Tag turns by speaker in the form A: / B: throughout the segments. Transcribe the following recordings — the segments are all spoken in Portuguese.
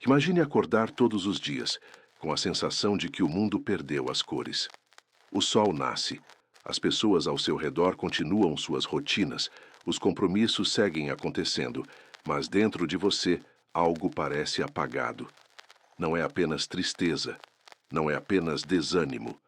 A: Imagine acordar todos os dias, com a sensação de que o mundo perdeu as cores. O sol nasce, as pessoas ao seu redor continuam suas rotinas, os compromissos seguem acontecendo, mas dentro de você algo parece apagado. Não é apenas tristeza, não é apenas desânimo.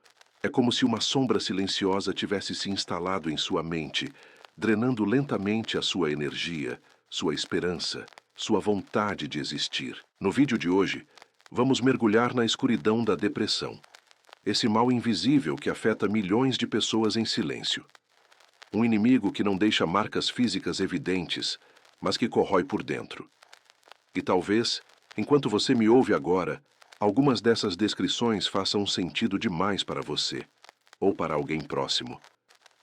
A: É como se uma sombra silenciosa tivesse se instalado em sua mente, drenando lentamente a sua energia, sua esperança, sua vontade de existir. No vídeo de hoje, vamos mergulhar na escuridão da depressão. Esse mal invisível que afeta milhões de pessoas em silêncio. Um inimigo que não deixa marcas físicas evidentes, mas que corrói por dentro. E talvez, enquanto você me ouve agora, algumas dessas descrições façam sentido demais para você, ou para alguém próximo.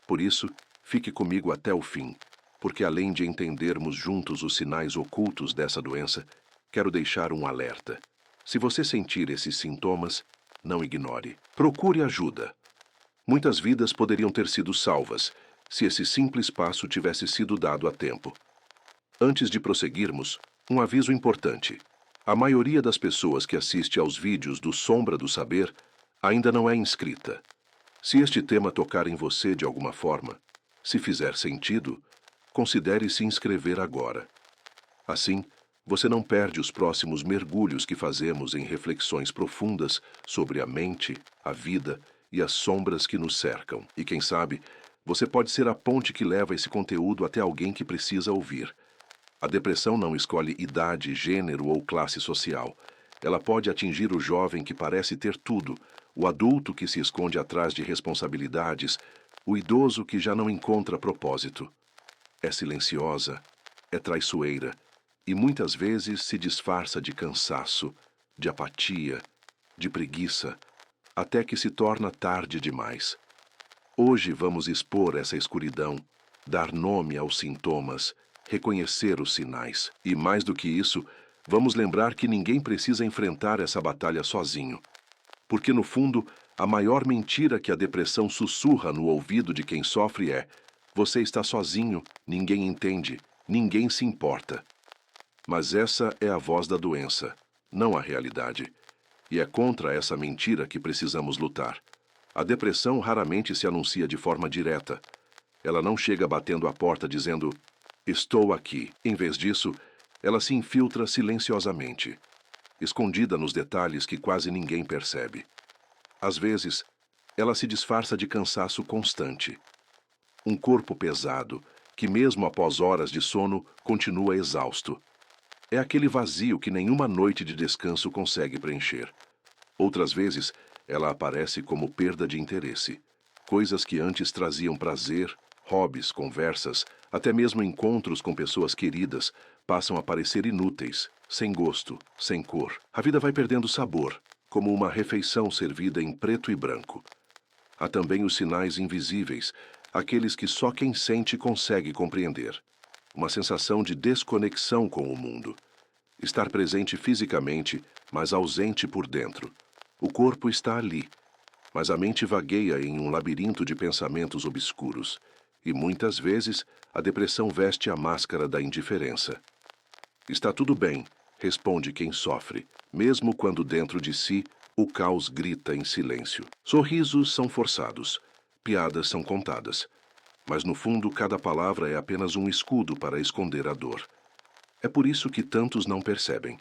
A: Por isso, fique comigo até o fim, porque além de entendermos juntos os sinais ocultos dessa doença, quero deixar um alerta. Se você sentir esses sintomas, não ignore. Procure ajuda. Muitas vidas poderiam ter sido salvas, se esse simples passo tivesse sido dado a tempo. Antes de prosseguirmos, um aviso importante. A maioria das pessoas que assiste aos vídeos do Sombra do Saber ainda não é inscrita. Se este tema tocar em você de alguma forma, se fizer sentido, considere se inscrever agora. Assim, você não perde os próximos mergulhos que fazemos em reflexões profundas sobre a mente, a vida e as sombras que nos cercam. E quem sabe, você pode ser a ponte que leva esse conteúdo até alguém que precisa ouvir. A depressão não escolhe idade, gênero ou classe social. Ela pode atingir o jovem que parece ter tudo, o adulto que se esconde atrás de responsabilidades, o idoso que já não encontra propósito. É silenciosa, é traiçoeira e muitas vezes se disfarça de cansaço, de apatia, de preguiça, até que se torna tarde demais. Hoje vamos expor essa escuridão, dar nome aos sintomas, reconhecer os sinais. E mais do que isso, vamos lembrar que ninguém precisa enfrentar essa batalha sozinho. Porque no fundo, a maior mentira que a depressão sussurra no ouvido de quem sofre é: você está sozinho, ninguém entende, ninguém se importa. Mas essa é a voz da doença, não a realidade. E é contra essa mentira que precisamos lutar. A depressão raramente se anuncia de forma direta. Ela não chega batendo a porta dizendo: estou aqui. Em vez disso, ela se infiltra silenciosamente, escondida nos detalhes que quase ninguém percebe. Às vezes, ela se disfarça de cansaço constante. Um corpo pesado, que mesmo após horas de sono, continua exausto. É aquele vazio que nenhuma noite de descanso consegue preencher. Outras vezes, ela aparece como perda de interesse. Coisas que antes traziam prazer, hobbies, conversas, até mesmo encontros com pessoas queridas, passam a parecer inúteis, sem gosto, sem cor. A vida vai perdendo sabor, como uma refeição servida em preto e branco. Há também os sinais invisíveis, aqueles que só quem sente consegue compreender. Uma sensação de desconexão com o mundo. Estar presente fisicamente, mas ausente por dentro. O corpo está ali, mas a mente vagueia em um labirinto de pensamentos obscuros. E muitas vezes a depressão veste a máscara da indiferença. Está tudo bem, responde quem sofre, mesmo quando dentro de si o caos grita em silêncio. Sorrisos são forçados, piadas são contadas, mas no fundo cada palavra é apenas um escudo para esconder a dor. É por isso que tantos não percebem.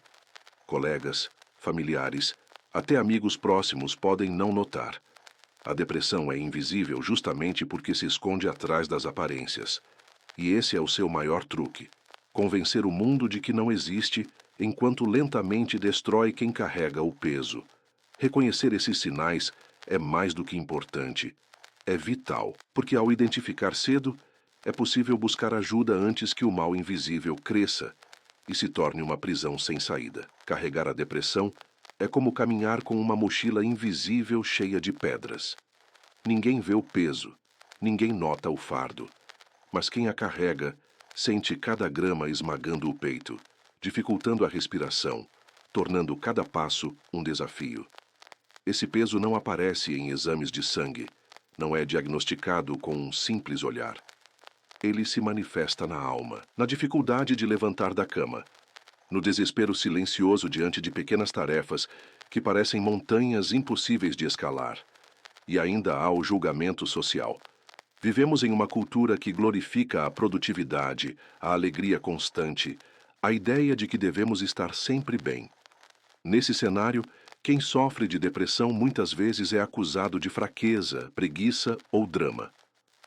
A: Colegas, familiares, até amigos próximos podem não notar. A depressão é invisível justamente porque se esconde atrás das aparências. E esse é o seu maior truque: convencer o mundo de que não existe, enquanto lentamente destrói quem carrega o peso. Reconhecer esses sinais é mais do que importante. É vital, porque ao identificar cedo, é possível buscar ajuda antes que o mal invisível cresça e se torne uma prisão sem saída. Carregar a depressão é como caminhar com uma mochila invisível cheia de pedras. Ninguém vê o peso, ninguém nota o fardo, mas quem a carrega sente cada grama esmagando o peito, dificultando a respiração, tornando cada passo um desafio. Esse peso não aparece em exames de sangue, não é diagnosticado com um simples olhar. Ele se manifesta na alma, na dificuldade de levantar da cama, no desespero silencioso diante de pequenas tarefas que parecem montanhas impossíveis de escalar. E ainda há o julgamento social. Vivemos em uma cultura que glorifica a produtividade, a alegria constante, a ideia de que devemos estar sempre bem. Nesse cenário, quem sofre de depressão muitas vezes é acusado de fraqueza, preguiça ou drama.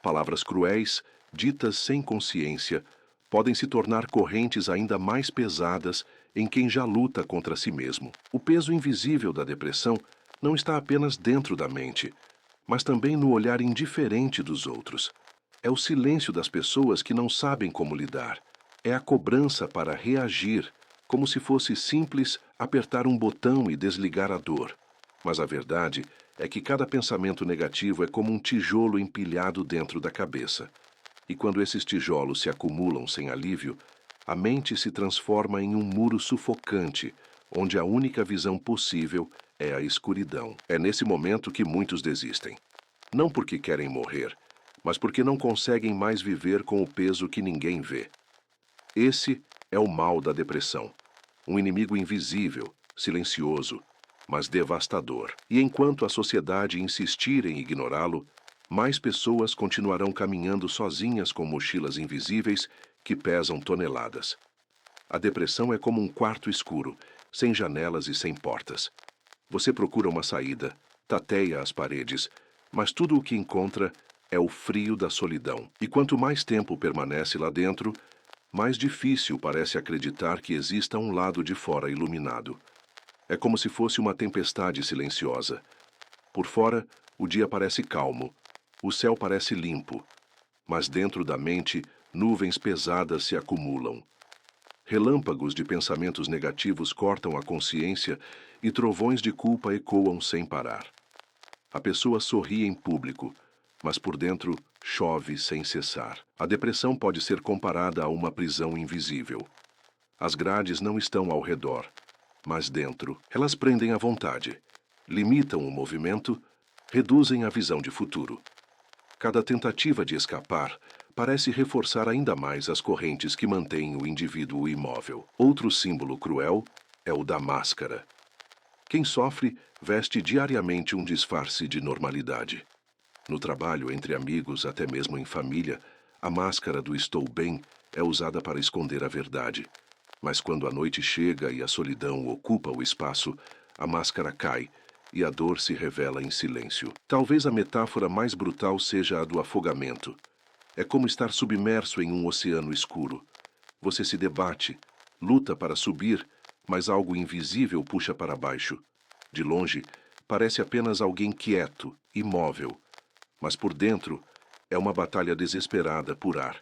A: Palavras cruéis, ditas sem consciência, podem se tornar correntes ainda mais pesadas em quem já luta contra si mesmo. O peso invisível da depressão não está apenas dentro da mente, mas também no olhar indiferente dos outros. É o silêncio das pessoas que não sabem como lidar. É a cobrança para reagir, como se fosse simples apertar um botão e desligar a dor. Mas a verdade é que cada pensamento negativo é como um tijolo empilhado dentro da cabeça. E quando esses tijolos se acumulam sem alívio, a mente se transforma em um muro sufocante, onde a única visão possível é a escuridão. É nesse momento que muitos desistem. Não porque querem morrer, mas porque não conseguem mais viver com o peso que ninguém vê. Esse é o mal da depressão. Um inimigo invisível, silencioso, mas devastador. E enquanto a sociedade insistir em ignorá-lo, mais pessoas continuarão caminhando sozinhas com mochilas invisíveis que pesam toneladas. A depressão é como um quarto escuro, sem janelas e sem portas. Você procura uma saída, tateia as paredes, mas tudo o que encontra é o frio da solidão. E quanto mais tempo permanece lá dentro, mais difícil parece acreditar que exista um lado de fora iluminado. É como se fosse uma tempestade silenciosa. Por fora, o dia parece calmo, o céu parece limpo, mas dentro da mente, nuvens pesadas se acumulam. Relâmpagos de pensamentos negativos cortam a consciência e trovões de culpa ecoam sem parar. A pessoa sorri em público, mas por dentro chove sem cessar. A depressão pode ser comparada a uma prisão invisível. As grades não estão ao redor, mas dentro. Elas prendem a vontade, limitam o movimento, reduzem a visão de futuro. Cada tentativa de escapar parece reforçar ainda mais as correntes que mantêm o indivíduo imóvel. Outro símbolo cruel é o da máscara. Quem sofre veste diariamente um disfarce de normalidade. No trabalho, entre amigos, até mesmo em família, a máscara do estou bem é usada para esconder a verdade. Mas quando a noite chega e a solidão ocupa o espaço, a máscara cai e a dor se revela em silêncio. Talvez a metáfora mais brutal seja a do afogamento. É como estar submerso em um oceano escuro. Você se debate, luta para subir, mas algo invisível puxa para baixo. De longe, parece apenas alguém quieto, imóvel, mas por dentro é uma batalha desesperada por ar.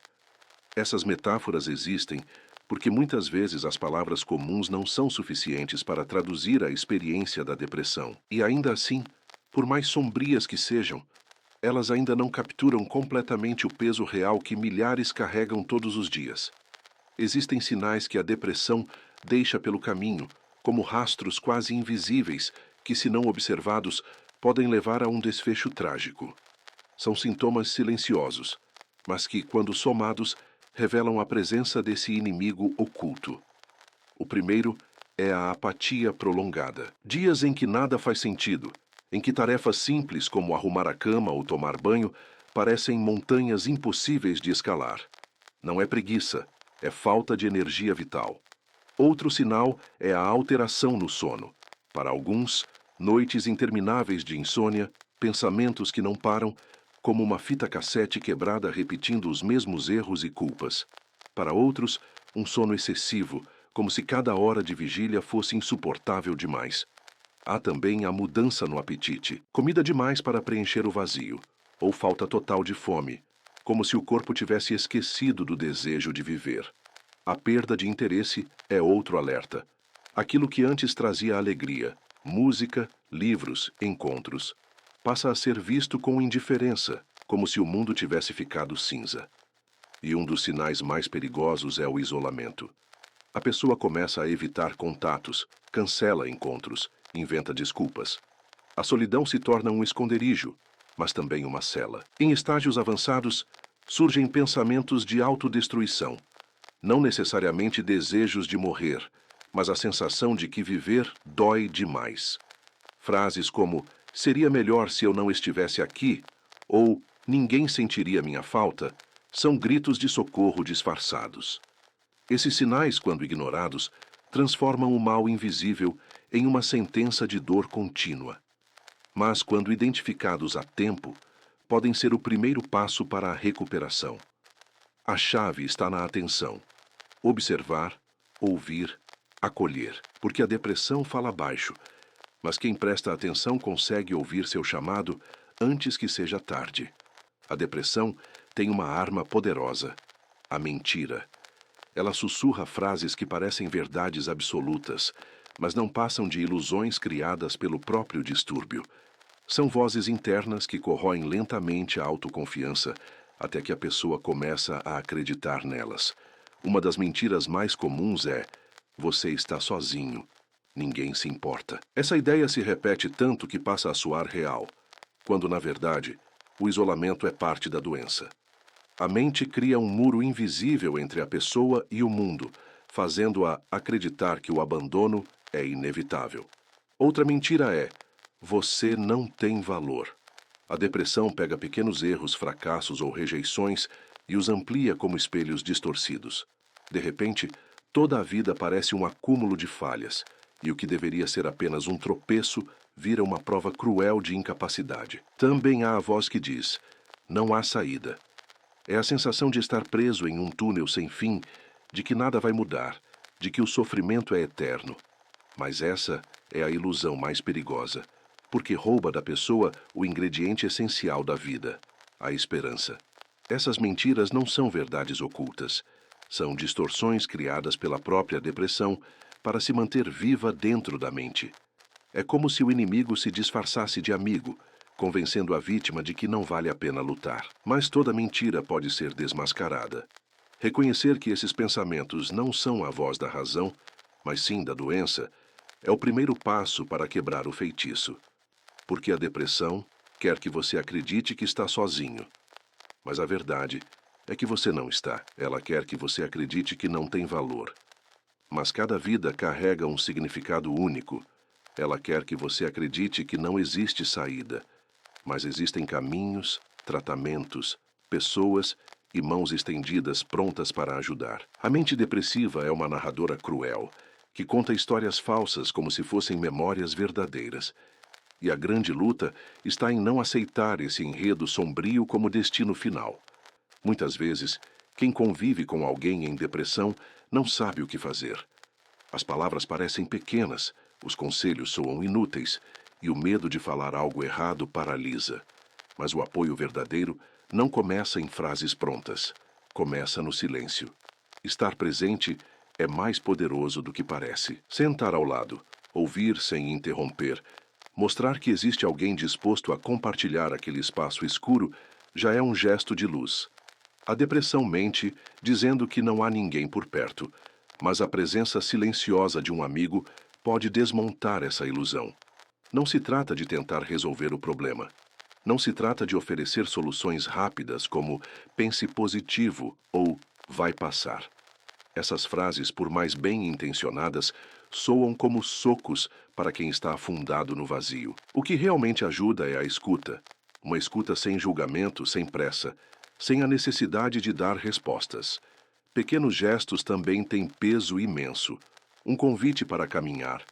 A: Essas metáforas existem porque muitas vezes as palavras comuns não são suficientes para traduzir a experiência da depressão. E ainda assim, por mais sombrias que sejam, elas ainda não capturam completamente o peso real que milhares carregam todos os dias. Existem sinais que a depressão deixa pelo caminho, como rastros quase invisíveis que, se não observados, podem levar a um desfecho trágico. São sintomas silenciosos, mas que, quando somados, revelam a presença desse inimigo oculto. O primeiro é a apatia prolongada. Dias em que nada faz sentido, em que tarefas simples como arrumar a cama ou tomar banho parecem montanhas impossíveis de escalar. Não é preguiça, é falta de energia vital. Outro sinal é a alteração no sono. Para alguns, noites intermináveis de insônia, pensamentos que não param, como uma fita cassete quebrada repetindo os mesmos erros e culpas. Para outros, um sono excessivo, como se cada hora de vigília fosse insuportável demais. Há também a mudança no apetite, comida demais para preencher o vazio, ou falta total de fome, como se o corpo tivesse esquecido do desejo de viver. A perda de interesse é outro alerta. Aquilo que antes trazia alegria, música, livros, encontros, passa a ser visto com indiferença, como se o mundo tivesse ficado cinza. E um dos sinais mais perigosos é o isolamento. A pessoa começa a evitar contatos, cancela encontros, inventa desculpas. A solidão se torna um esconderijo, mas também uma cela. Em estágios avançados, surgem pensamentos de autodestruição. Não necessariamente desejos de morrer, mas a sensação de que viver dói demais. Frases como "seria melhor se eu não estivesse aqui" ou "ninguém sentiria minha falta" são gritos de socorro disfarçados. Esses sinais, quando ignorados, transformam o mal invisível em uma sentença de dor contínua. Mas, quando identificados a tempo, podem ser o primeiro passo para a recuperação. A chave está na atenção. Observar, ouvir, acolher. Porque a depressão fala baixo, mas quem presta atenção consegue ouvir seu chamado antes que seja tarde. A depressão tem uma arma poderosa: a mentira. Ela sussurra frases que parecem verdades absolutas, mas não passam de ilusões criadas pelo próprio distúrbio. São vozes internas que corroem lentamente a autoconfiança até que a pessoa começa a acreditar nelas. Uma das mentiras mais comuns é: você está sozinho, ninguém se importa. Essa ideia se repete tanto que passa a soar real, quando, na verdade, o isolamento é parte da doença. A mente cria um muro invisível entre a pessoa e o mundo, fazendo-a acreditar que o abandono é inevitável. Outra mentira é: você não tem valor. A depressão pega pequenos erros, fracassos ou rejeições e os amplia como espelhos distorcidos. De repente, toda a vida parece um acúmulo de falhas, e o que deveria ser apenas um tropeço vira uma prova cruel de incapacidade. Também há a voz que diz: não há saída. É a sensação de estar preso em um túnel sem fim, de que nada vai mudar, de que o sofrimento é eterno. Mas essa é a ilusão mais perigosa, porque rouba da pessoa o ingrediente essencial da vida, a esperança. Essas mentiras não são verdades ocultas, são distorções criadas pela própria depressão para se manter viva dentro da mente. É como se o inimigo se disfarçasse de amigo, convencendo a vítima de que não vale a pena lutar. Mas toda mentira pode ser desmascarada. Reconhecer que esses pensamentos não são a voz da razão, mas sim da doença, é o primeiro passo para quebrar o feitiço. Porque a depressão quer que você acredite que está sozinho. Mas a verdade é que você não está. Ela quer que você acredite que não tem valor. Mas cada vida carrega um significado único. Ela quer que você acredite que não existe saída, mas existem caminhos, tratamentos, pessoas e mãos estendidas prontas para ajudar. A mente depressiva é uma narradora cruel, que conta histórias falsas como se fossem memórias verdadeiras. E a grande luta está em não aceitar esse enredo sombrio como destino final. Muitas vezes, quem convive com alguém em depressão não sabe o que fazer. As palavras parecem pequenas, os conselhos soam inúteis, e o medo de falar algo errado paralisa. Mas o apoio verdadeiro não começa em frases prontas. Começa no silêncio. Estar presente é mais poderoso do que parece. Sentar ao lado, ouvir sem interromper, mostrar que existe alguém disposto a compartilhar aquele espaço escuro já é um gesto de luz. A depressão mente, dizendo que não há ninguém por perto, mas a presença silenciosa de um amigo pode desmontar essa ilusão. Não se trata de tentar resolver o problema. Não se trata de oferecer soluções rápidas como "pense positivo" ou "vai passar". Essas frases, por mais bem intencionadas, soam como socos para quem está afundado no vazio. O que realmente ajuda é a escuta. Uma escuta sem julgamento, sem pressa, sem a necessidade de dar respostas. Pequenos gestos também têm peso imenso. Um convite para caminhar.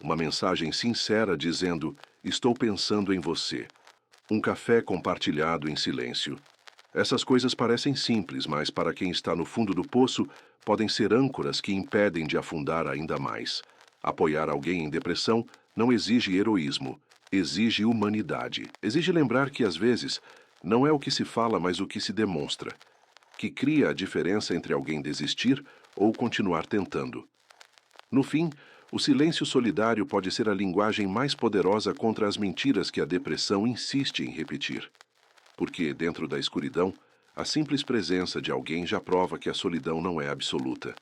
A: Uma mensagem sincera dizendo: estou pensando em você. Um café compartilhado em silêncio. Essas coisas parecem simples, mas para quem está no fundo do poço, podem ser âncoras que impedem de afundar ainda mais. Apoiar alguém em depressão não exige heroísmo, exige humanidade. Exige lembrar que, às vezes, não é o que se fala, mas o que se demonstra, que cria a diferença entre alguém desistir ou continuar tentando. No fim, o silêncio solidário pode ser a linguagem mais poderosa contra as mentiras que a depressão insiste em repetir. Porque, dentro da escuridão, a simples presença de alguém já prova que a solidão não é absoluta.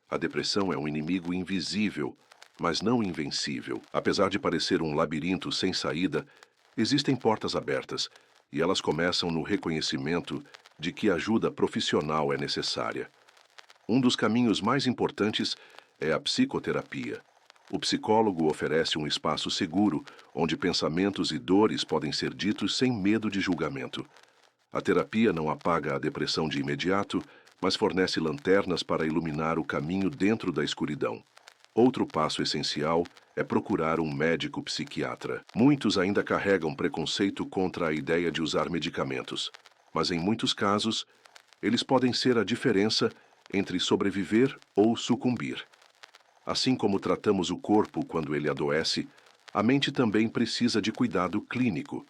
A: A depressão é um inimigo invisível, mas não invencível. Apesar de parecer um labirinto sem saída, existem portas abertas, e elas começam no reconhecimento de que ajuda profissional é necessária. Um dos caminhos mais importantes é a psicoterapia. O psicólogo oferece um espaço seguro, onde pensamentos e dores podem ser ditos sem medo de julgamento. A terapia não apaga a depressão de imediato, mas fornece lanternas para iluminar o caminho dentro da escuridão. Outro passo essencial é procurar um médico psiquiatra. Muitos ainda carregam preconceito contra a ideia de usar medicamentos, mas em muitos casos, eles podem ser a diferença entre sobreviver ou sucumbir. Assim como tratamos o corpo quando ele adoece, a mente também precisa de cuidado clínico.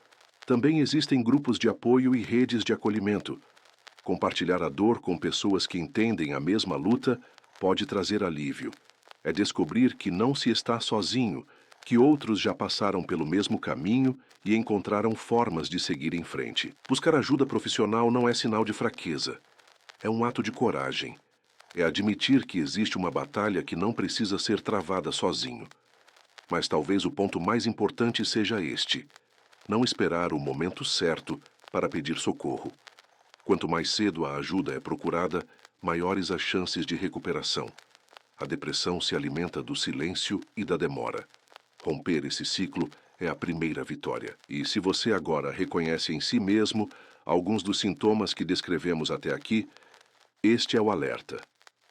A: Também existem grupos de apoio e redes de acolhimento. Compartilhar a dor com pessoas que entendem a mesma luta pode trazer alívio. É descobrir que não se está sozinho, que outros já passaram pelo mesmo caminho e encontraram formas de seguir em frente. Buscar ajuda profissional não é sinal de fraqueza. É um ato de coragem. É admitir que existe uma batalha que não precisa ser travada sozinho. Mas talvez o ponto mais importante seja este: não esperar o momento certo para pedir socorro. Quanto mais cedo a ajuda é procurada, maiores as chances de recuperação. A depressão se alimenta do silêncio e da demora. Romper esse ciclo é a primeira vitória. E se você agora reconhece em si mesmo alguns dos sintomas que descrevemos até aqui, este é o alerta.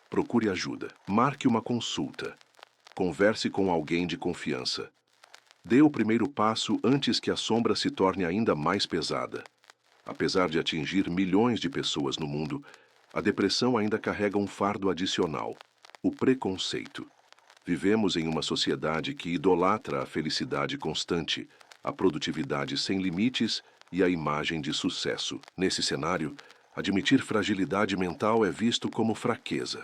A: Procure ajuda. Marque uma consulta. Converse com alguém de confiança. Dê o primeiro passo antes que a sombra se torne ainda mais pesada. Apesar de atingir milhões de pessoas no mundo, a depressão ainda carrega um fardo adicional: o preconceito. Vivemos em uma sociedade que idolatra a felicidade constante, a produtividade sem limites e a imagem de sucesso. Nesse cenário, admitir fragilidade mental é visto como fraqueza.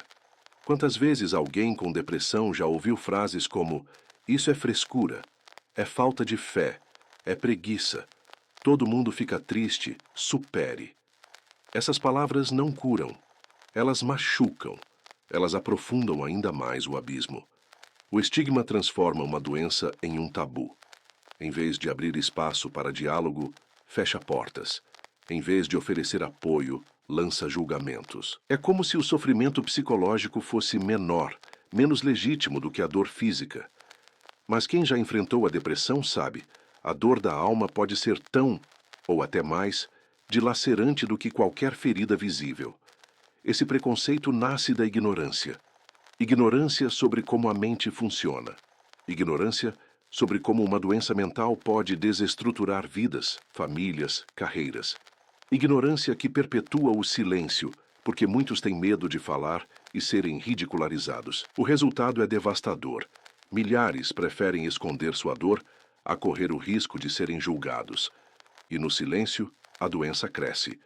A: Quantas vezes alguém com depressão já ouviu frases como: "Isso é frescura, é falta de fé, é preguiça, todo mundo fica triste, supere"? Essas palavras não curam, elas machucam, elas aprofundam ainda mais o abismo. O estigma transforma uma doença em um tabu. Em vez de abrir espaço para diálogo, fecha portas. Em vez de oferecer apoio, lança julgamentos. É como se o sofrimento psicológico fosse menor, menos legítimo do que a dor física. Mas quem já enfrentou a depressão sabe, a dor da alma pode ser tão, ou até mais, dilacerante do que qualquer ferida visível. Esse preconceito nasce da ignorância. Ignorância sobre como a mente funciona. Ignorância sobre como uma doença mental pode desestruturar vidas, famílias, carreiras. Ignorância que perpetua o silêncio, porque muitos têm medo de falar e serem ridicularizados. O resultado é devastador. Milhares preferem esconder sua dor a correr o risco de serem julgados. E no silêncio, a doença cresce.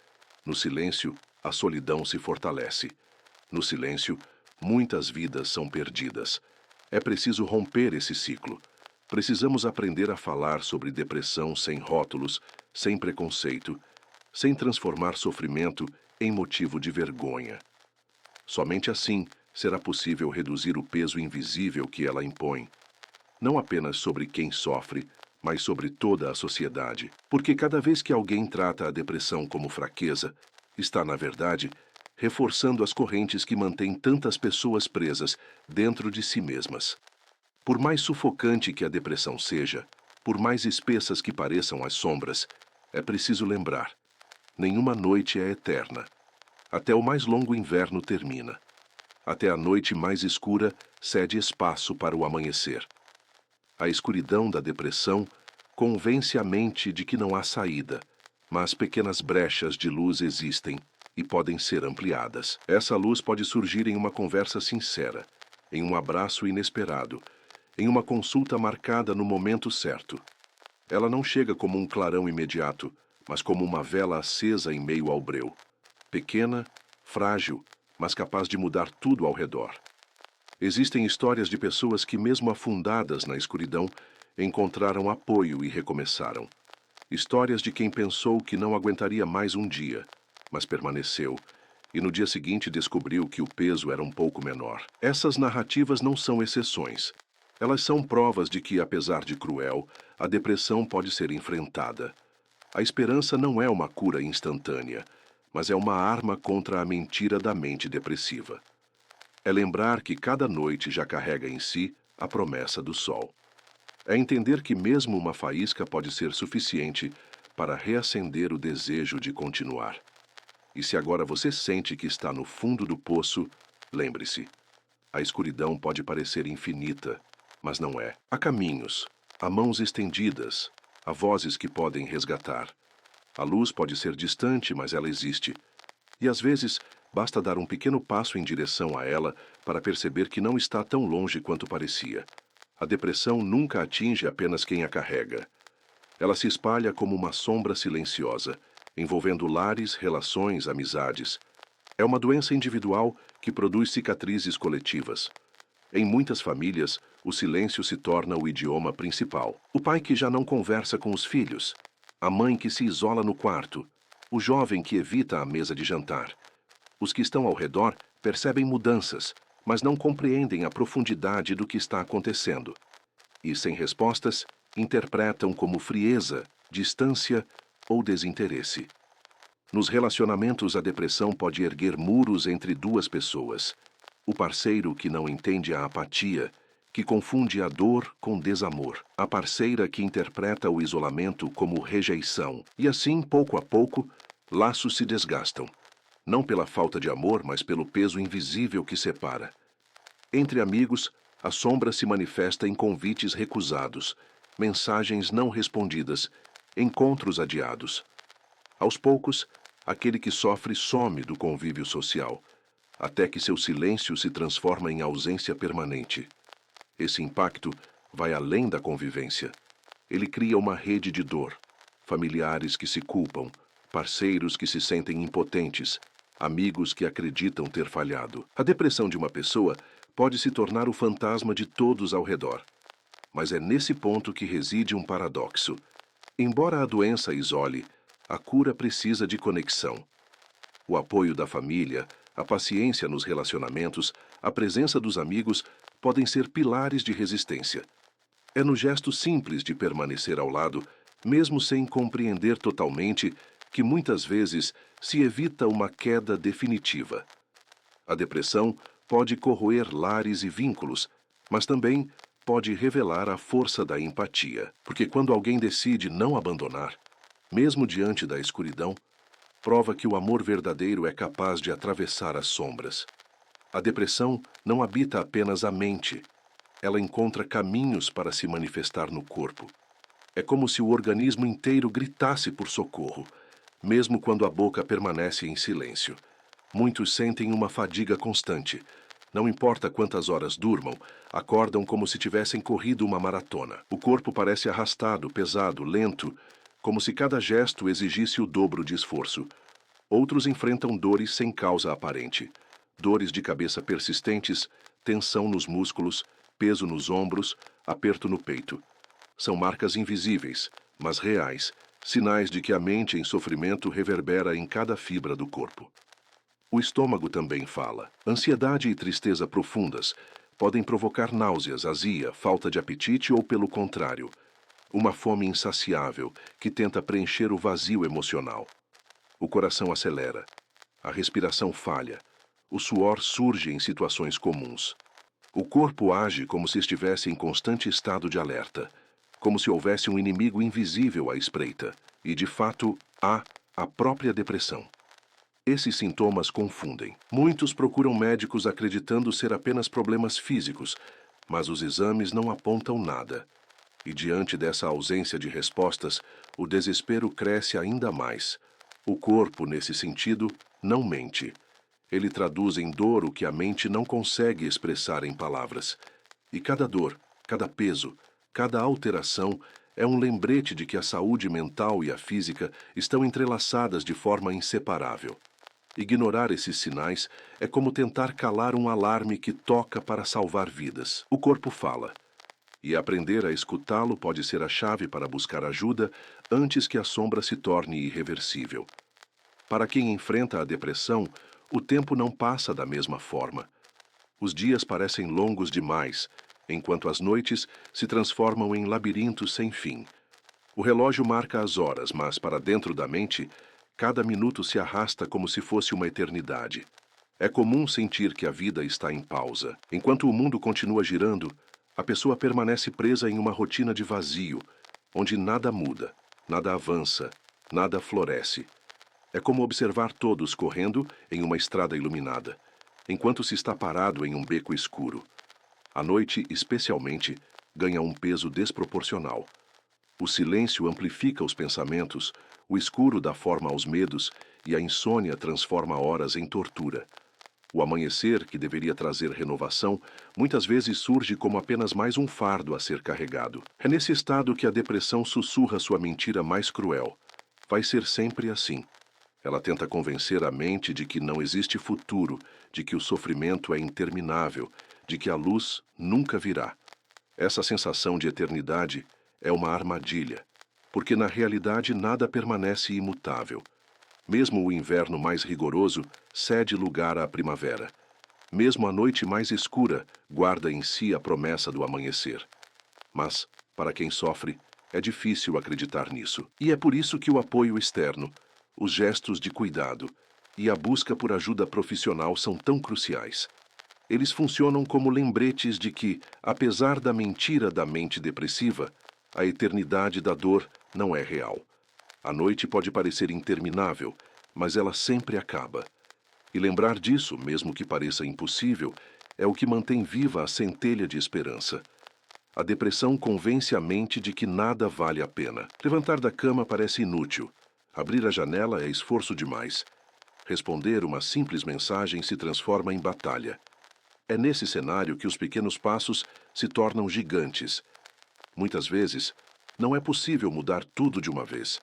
A: No silêncio, a solidão se fortalece. No silêncio, muitas vidas são perdidas. É preciso romper esse ciclo. Precisamos aprender a falar sobre depressão sem rótulos, sem preconceito, sem transformar sofrimento em motivo de vergonha. Somente assim será possível reduzir o peso invisível que ela impõe, não apenas sobre quem sofre, mas sobre toda a sociedade. Porque cada vez que alguém trata a depressão como fraqueza, está, na verdade, reforçando as correntes que mantêm tantas pessoas presas dentro de si mesmas. Por mais sufocante que a depressão seja, por mais espessas que pareçam as sombras, é preciso lembrar: nenhuma noite é eterna. Até o mais longo inverno termina. Até a noite mais escura cede espaço para o amanhecer. A escuridão da depressão convence a mente de que não há saída, mas pequenas brechas de luz existem e podem ser ampliadas. Essa luz pode surgir em uma conversa sincera, em um abraço inesperado, em uma consulta marcada no momento certo. Ela não chega como um clarão imediato, mas como uma vela acesa em meio ao breu. Pequena, frágil, mas capaz de mudar tudo ao redor. Existem histórias de pessoas que, mesmo afundadas na escuridão, encontraram apoio e recomeçaram. Histórias de quem pensou que não aguentaria mais um dia, mas permaneceu, e no dia seguinte descobriu que o peso era um pouco menor. Essas narrativas não são exceções. Elas são provas de que, apesar de cruel, a depressão pode ser enfrentada. A esperança não é uma cura instantânea, mas é uma arma contra a mentira da mente depressiva. É lembrar que cada noite já carrega em si a promessa do sol. É entender que mesmo uma faísca pode ser suficiente para reacender o desejo de continuar. E se agora você sente que está no fundo do poço, lembre-se, a escuridão pode parecer infinita, mas não é. Há caminhos, há mãos estendidas, há vozes que podem resgatar. A luz pode ser distante, mas ela existe. E às vezes, basta dar um pequeno passo em direção a ela para perceber que não está tão longe quanto parecia. A depressão nunca atinge apenas quem a carrega. Ela se espalha como uma sombra silenciosa, envolvendo lares, relações, amizades. É uma doença individual que produz cicatrizes coletivas. Em muitas famílias, o silêncio se torna o idioma principal. O pai que já não conversa com os filhos, a mãe que se isola no quarto, o jovem que evita a mesa de jantar. Os que estão ao redor percebem mudanças, mas não compreendem a profundidade do que está acontecendo. E, sem respostas, interpretam como frieza, distância ou desinteresse. Nos relacionamentos, a depressão pode erguer muros entre duas pessoas. O parceiro que não entende a apatia, que confunde a dor com desamor. A parceira que interpreta o isolamento como rejeição. E assim, pouco a pouco, laços se desgastam. Não pela falta de amor, mas pelo peso invisível que separa. Entre amigos, a sombra se manifesta em convites recusados, mensagens não respondidas, encontros adiados. Aos poucos, aquele que sofre some do convívio social, até que seu silêncio se transforma em ausência permanente. Esse impacto vai além da convivência. Ele cria uma rede de dor, familiares que se culpam, parceiros que se sentem impotentes, amigos que acreditam ter falhado. A depressão de uma pessoa pode se tornar o fantasma de todos ao redor. Mas é nesse ponto que reside um paradoxo. Embora a doença isole, a cura precisa de conexão. O apoio da família, a paciência nos relacionamentos, a presença dos amigos podem ser pilares de resistência. É no gesto simples de permanecer ao lado, mesmo sem compreender totalmente, que muitas vezes se evita uma queda definitiva. A depressão pode corroer lares e vínculos, mas também pode revelar a força da empatia, porque quando alguém decide não abandonar, mesmo diante da escuridão, prova que o amor verdadeiro é capaz de atravessar as sombras. A depressão não habita apenas a mente, ela encontra caminhos para se manifestar no corpo. É como se o organismo inteiro gritasse por socorro, mesmo quando a boca permanece em silêncio. Muitos sentem uma fadiga constante. Não importa quantas horas durmam, acordam como se tivessem corrido uma maratona. O corpo parece arrastado, pesado, lento, como se cada gesto exigisse o dobro de esforço. Outros enfrentam dores sem causa aparente. Dores de cabeça persistentes, tensão nos músculos, peso nos ombros, aperto no peito. São marcas invisíveis, mas reais, sinais de que a mente em sofrimento reverbera em cada fibra do corpo. O estômago também fala. Ansiedade e tristeza profundas podem provocar náuseas, azia, falta de apetite ou, pelo contrário, uma fome insaciável que tenta preencher o vazio emocional. O coração acelera, a respiração falha, o suor surge em situações comuns. O corpo age como se estivesse em constante estado de alerta, como se houvesse um inimigo invisível à espreita, e de fato há a própria depressão. Esses sintomas confundem. Muitos procuram médicos acreditando ser apenas problemas físicos, mas os exames não apontam nada. E diante dessa ausência de respostas, o desespero cresce ainda mais. O corpo, nesse sentido, não mente. Ele traduz em dor o que a mente não consegue expressar em palavras. E cada dor, cada peso, cada alteração é um lembrete de que a saúde mental e a física estão entrelaçadas de forma inseparável. Ignorar esses sinais é como tentar calar um alarme que toca para salvar vidas. O corpo fala. E aprender a escutá-lo pode ser a chave para buscar ajuda antes que a sombra se torne irreversível. Para quem enfrenta a depressão, o tempo não passa da mesma forma. Os dias parecem longos demais, enquanto as noites se transformam em labirintos sem fim. O relógio marca as horas, mas para dentro da mente, cada minuto se arrasta como se fosse uma eternidade. É comum sentir que a vida está em pausa. Enquanto o mundo continua girando, a pessoa permanece presa em uma rotina de vazio, onde nada muda, nada avança, nada floresce. É como observar todos correndo em uma estrada iluminada, enquanto se está parado em um beco escuro. A noite, especialmente, ganha um peso desproporcional. O silêncio amplifica os pensamentos, o escuro dá forma aos medos e a insônia transforma horas em tortura. O amanhecer, que deveria trazer renovação, muitas vezes surge como apenas mais um fardo a ser carregado. É nesse estado que a depressão sussurra sua mentira mais cruel. Vai ser sempre assim. Ela tenta convencer a mente de que não existe futuro, de que o sofrimento é interminável, de que a luz nunca virá. Essa sensação de eternidade é uma armadilha, porque na realidade nada permanece imutável. Mesmo o inverno mais rigoroso cede lugar à primavera. Mesmo a noite mais escura guarda em si a promessa do amanhecer. Mas, para quem sofre, é difícil acreditar nisso. E é por isso que o apoio externo, os gestos de cuidado e a busca por ajuda profissional são tão cruciais. Eles funcionam como lembretes de que, apesar da mentira da mente depressiva, a eternidade da dor não é real. A noite pode parecer interminável, mas ela sempre acaba. E lembrar disso, mesmo que pareça impossível, é o que mantém viva a centelha de esperança. A depressão convence a mente de que nada vale a pena. Levantar da cama parece inútil. Abrir a janela é esforço demais. Responder uma simples mensagem se transforma em batalha. É nesse cenário que os pequenos passos se tornam gigantes. Muitas vezes, não é possível mudar tudo de uma vez.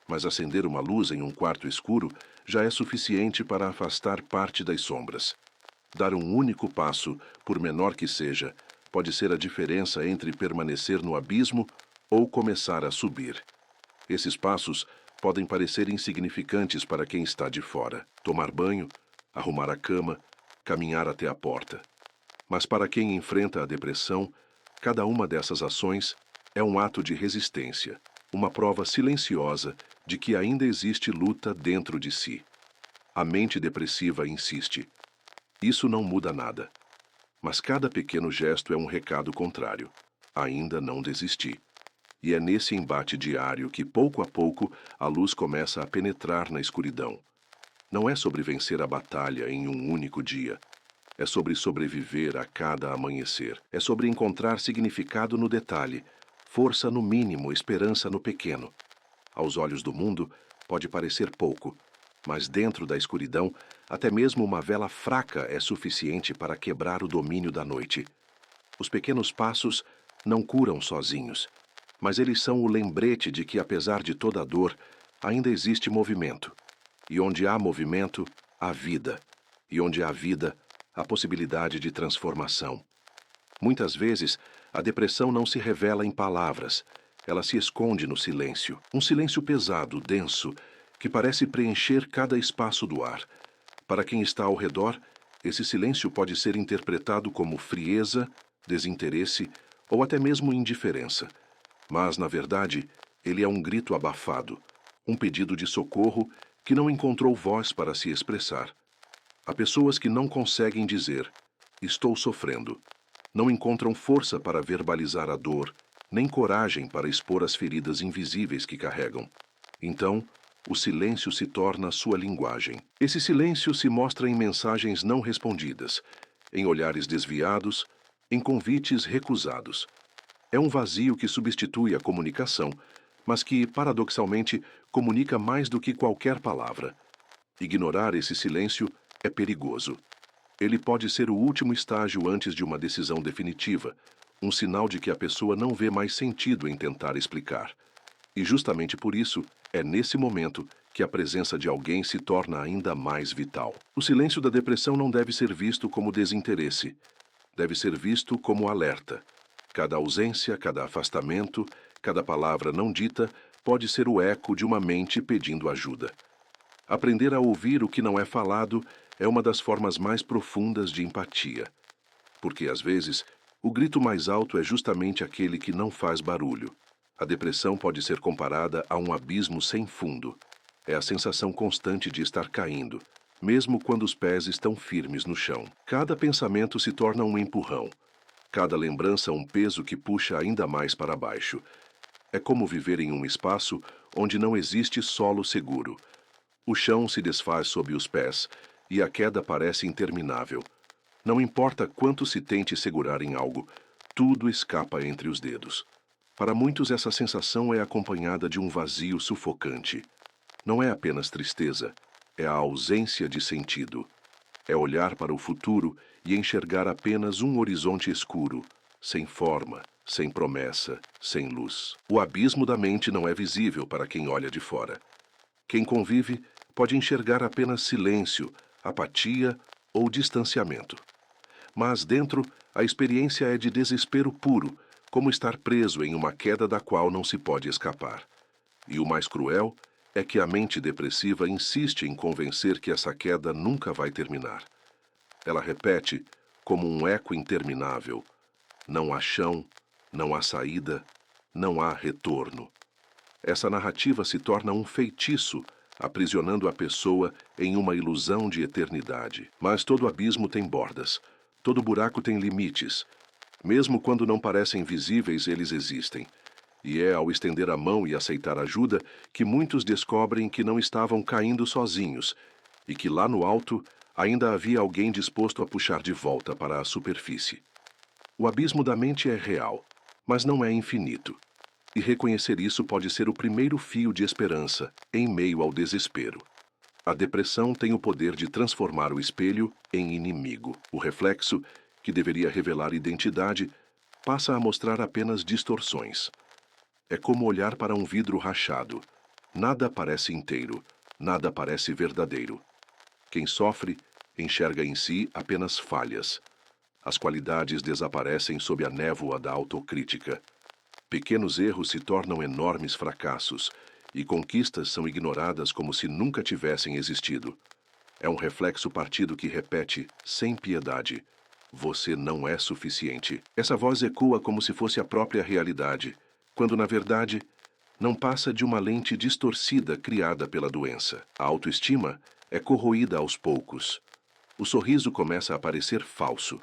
A: Mas acender uma luz em um quarto escuro já é suficiente para afastar parte das sombras. Dar um único passo, por menor que seja, pode ser a diferença entre permanecer no abismo ou começar a subir. Esses passos podem parecer insignificantes para quem está de fora. Tomar banho, arrumar a cama, caminhar até a porta. Mas para quem enfrenta a depressão, cada uma dessas ações é um ato de resistência, uma prova silenciosa de que ainda existe luta dentro de si. A mente depressiva insiste. Isso não muda nada. Mas cada pequeno gesto é um recado contrário. Ainda não desisti. E é nesse embate diário que, pouco a pouco, a luz começa a penetrar na escuridão. Não é sobre vencer a batalha em um único dia. É sobre sobreviver a cada amanhecer. É sobre encontrar significado no detalhe, força no mínimo, esperança no pequeno. Aos olhos do mundo, pode parecer pouco, mas dentro da escuridão, até mesmo uma vela fraca é suficiente para quebrar o domínio da noite. Os pequenos passos não curam sozinhos, mas eles são o lembrete de que, apesar de toda a dor, ainda existe movimento. E onde há movimento, há vida. E onde há vida, há possibilidade de transformação. Muitas vezes, a depressão não se revela em palavras. Ela se esconde no silêncio. Um silêncio pesado, denso, que parece preencher cada espaço do ar. Para quem está ao redor, esse silêncio pode ser interpretado como frieza, desinteresse ou até mesmo indiferença. Mas, na verdade, ele é um grito abafado, um pedido de socorro que não encontrou voz para se expressar. Há pessoas que não conseguem dizer, estou sofrendo. Não encontram força para verbalizar a dor, nem coragem para expor as feridas invisíveis que carregam. Então, o silêncio se torna sua linguagem. Esse silêncio se mostra em mensagens não respondidas, em olhares desviados, em convites recusados. É um vazio que substitui a comunicação, mas que, paradoxalmente, comunica mais do que qualquer palavra. Ignorar esse silêncio é perigoso. Ele pode ser o último estágio antes de uma decisão definitiva, um sinal de que a pessoa não vê mais sentido em tentar explicar. E justamente por isso, é nesse momento que a presença de alguém se torna ainda mais vital. O silêncio da depressão não deve ser visto como desinteresse. Deve ser visto como alerta. Cada ausência, cada afastamento, cada palavra não dita pode ser o eco de uma mente pedindo ajuda. Aprender a ouvir o que não é falado é uma das formas mais profundas de empatia. Porque, às vezes, o grito mais alto é justamente aquele que não faz barulho. A depressão pode ser comparada a um abismo sem fundo. É a sensação constante de estar caindo, mesmo quando os pés estão firmes no chão. Cada pensamento se torna um empurrão, cada lembrança um peso que puxa ainda mais para baixo. É como viver em um espaço onde não existe solo seguro. O chão se desfaz sob os pés e a queda parece interminável. Não importa quanto se tente segurar em algo, tudo escapa entre os dedos. Para muitos, essa sensação é acompanhada de um vazio sufocante. Não é apenas tristeza, é a ausência de sentido. É olhar para o futuro e enxergar apenas um horizonte escuro, sem forma, sem promessa, sem luz. O abismo da mente não é visível para quem olha de fora. Quem convive pode enxergar apenas silêncio, apatia ou distanciamento. Mas dentro, a experiência é de desespero puro, como estar preso em uma queda da qual não se pode escapar. E o mais cruel é que a mente depressiva insiste em convencer que essa queda nunca vai terminar. Ela repete, como um eco interminável: não há chão, não há saída, não há retorno. Essa narrativa se torna um feitiço, aprisionando a pessoa em uma ilusão de eternidade. Mas todo abismo tem bordas, todo buraco tem limites. Mesmo quando não parecem visíveis, eles existem. E é ao estender a mão e aceitar ajuda que muitos descobrem que não estavam caindo sozinhos e que lá no alto ainda havia alguém disposto a puxar de volta para a superfície. O abismo da mente é real, mas não é infinito. E reconhecer isso pode ser o primeiro fio de esperança em meio ao desespero. A depressão tem o poder de transformar o espelho em inimigo. O reflexo, que deveria revelar identidade, passa a mostrar apenas distorções. É como olhar para um vidro rachado. Nada parece inteiro, nada parece verdadeiro. Quem sofre enxerga em si apenas falhas. As qualidades desaparecem sob a névoa da autocrítica. Pequenos erros se tornam enormes fracassos, e conquistas são ignoradas como se nunca tivessem existido. É um reflexo partido que repete, sem piedade: você não é suficiente. Essa voz ecoa como se fosse a própria realidade, quando, na verdade, não passa de uma lente distorcida criada pela doença. A autoestima é corroída aos poucos. O sorriso começa a parecer falso.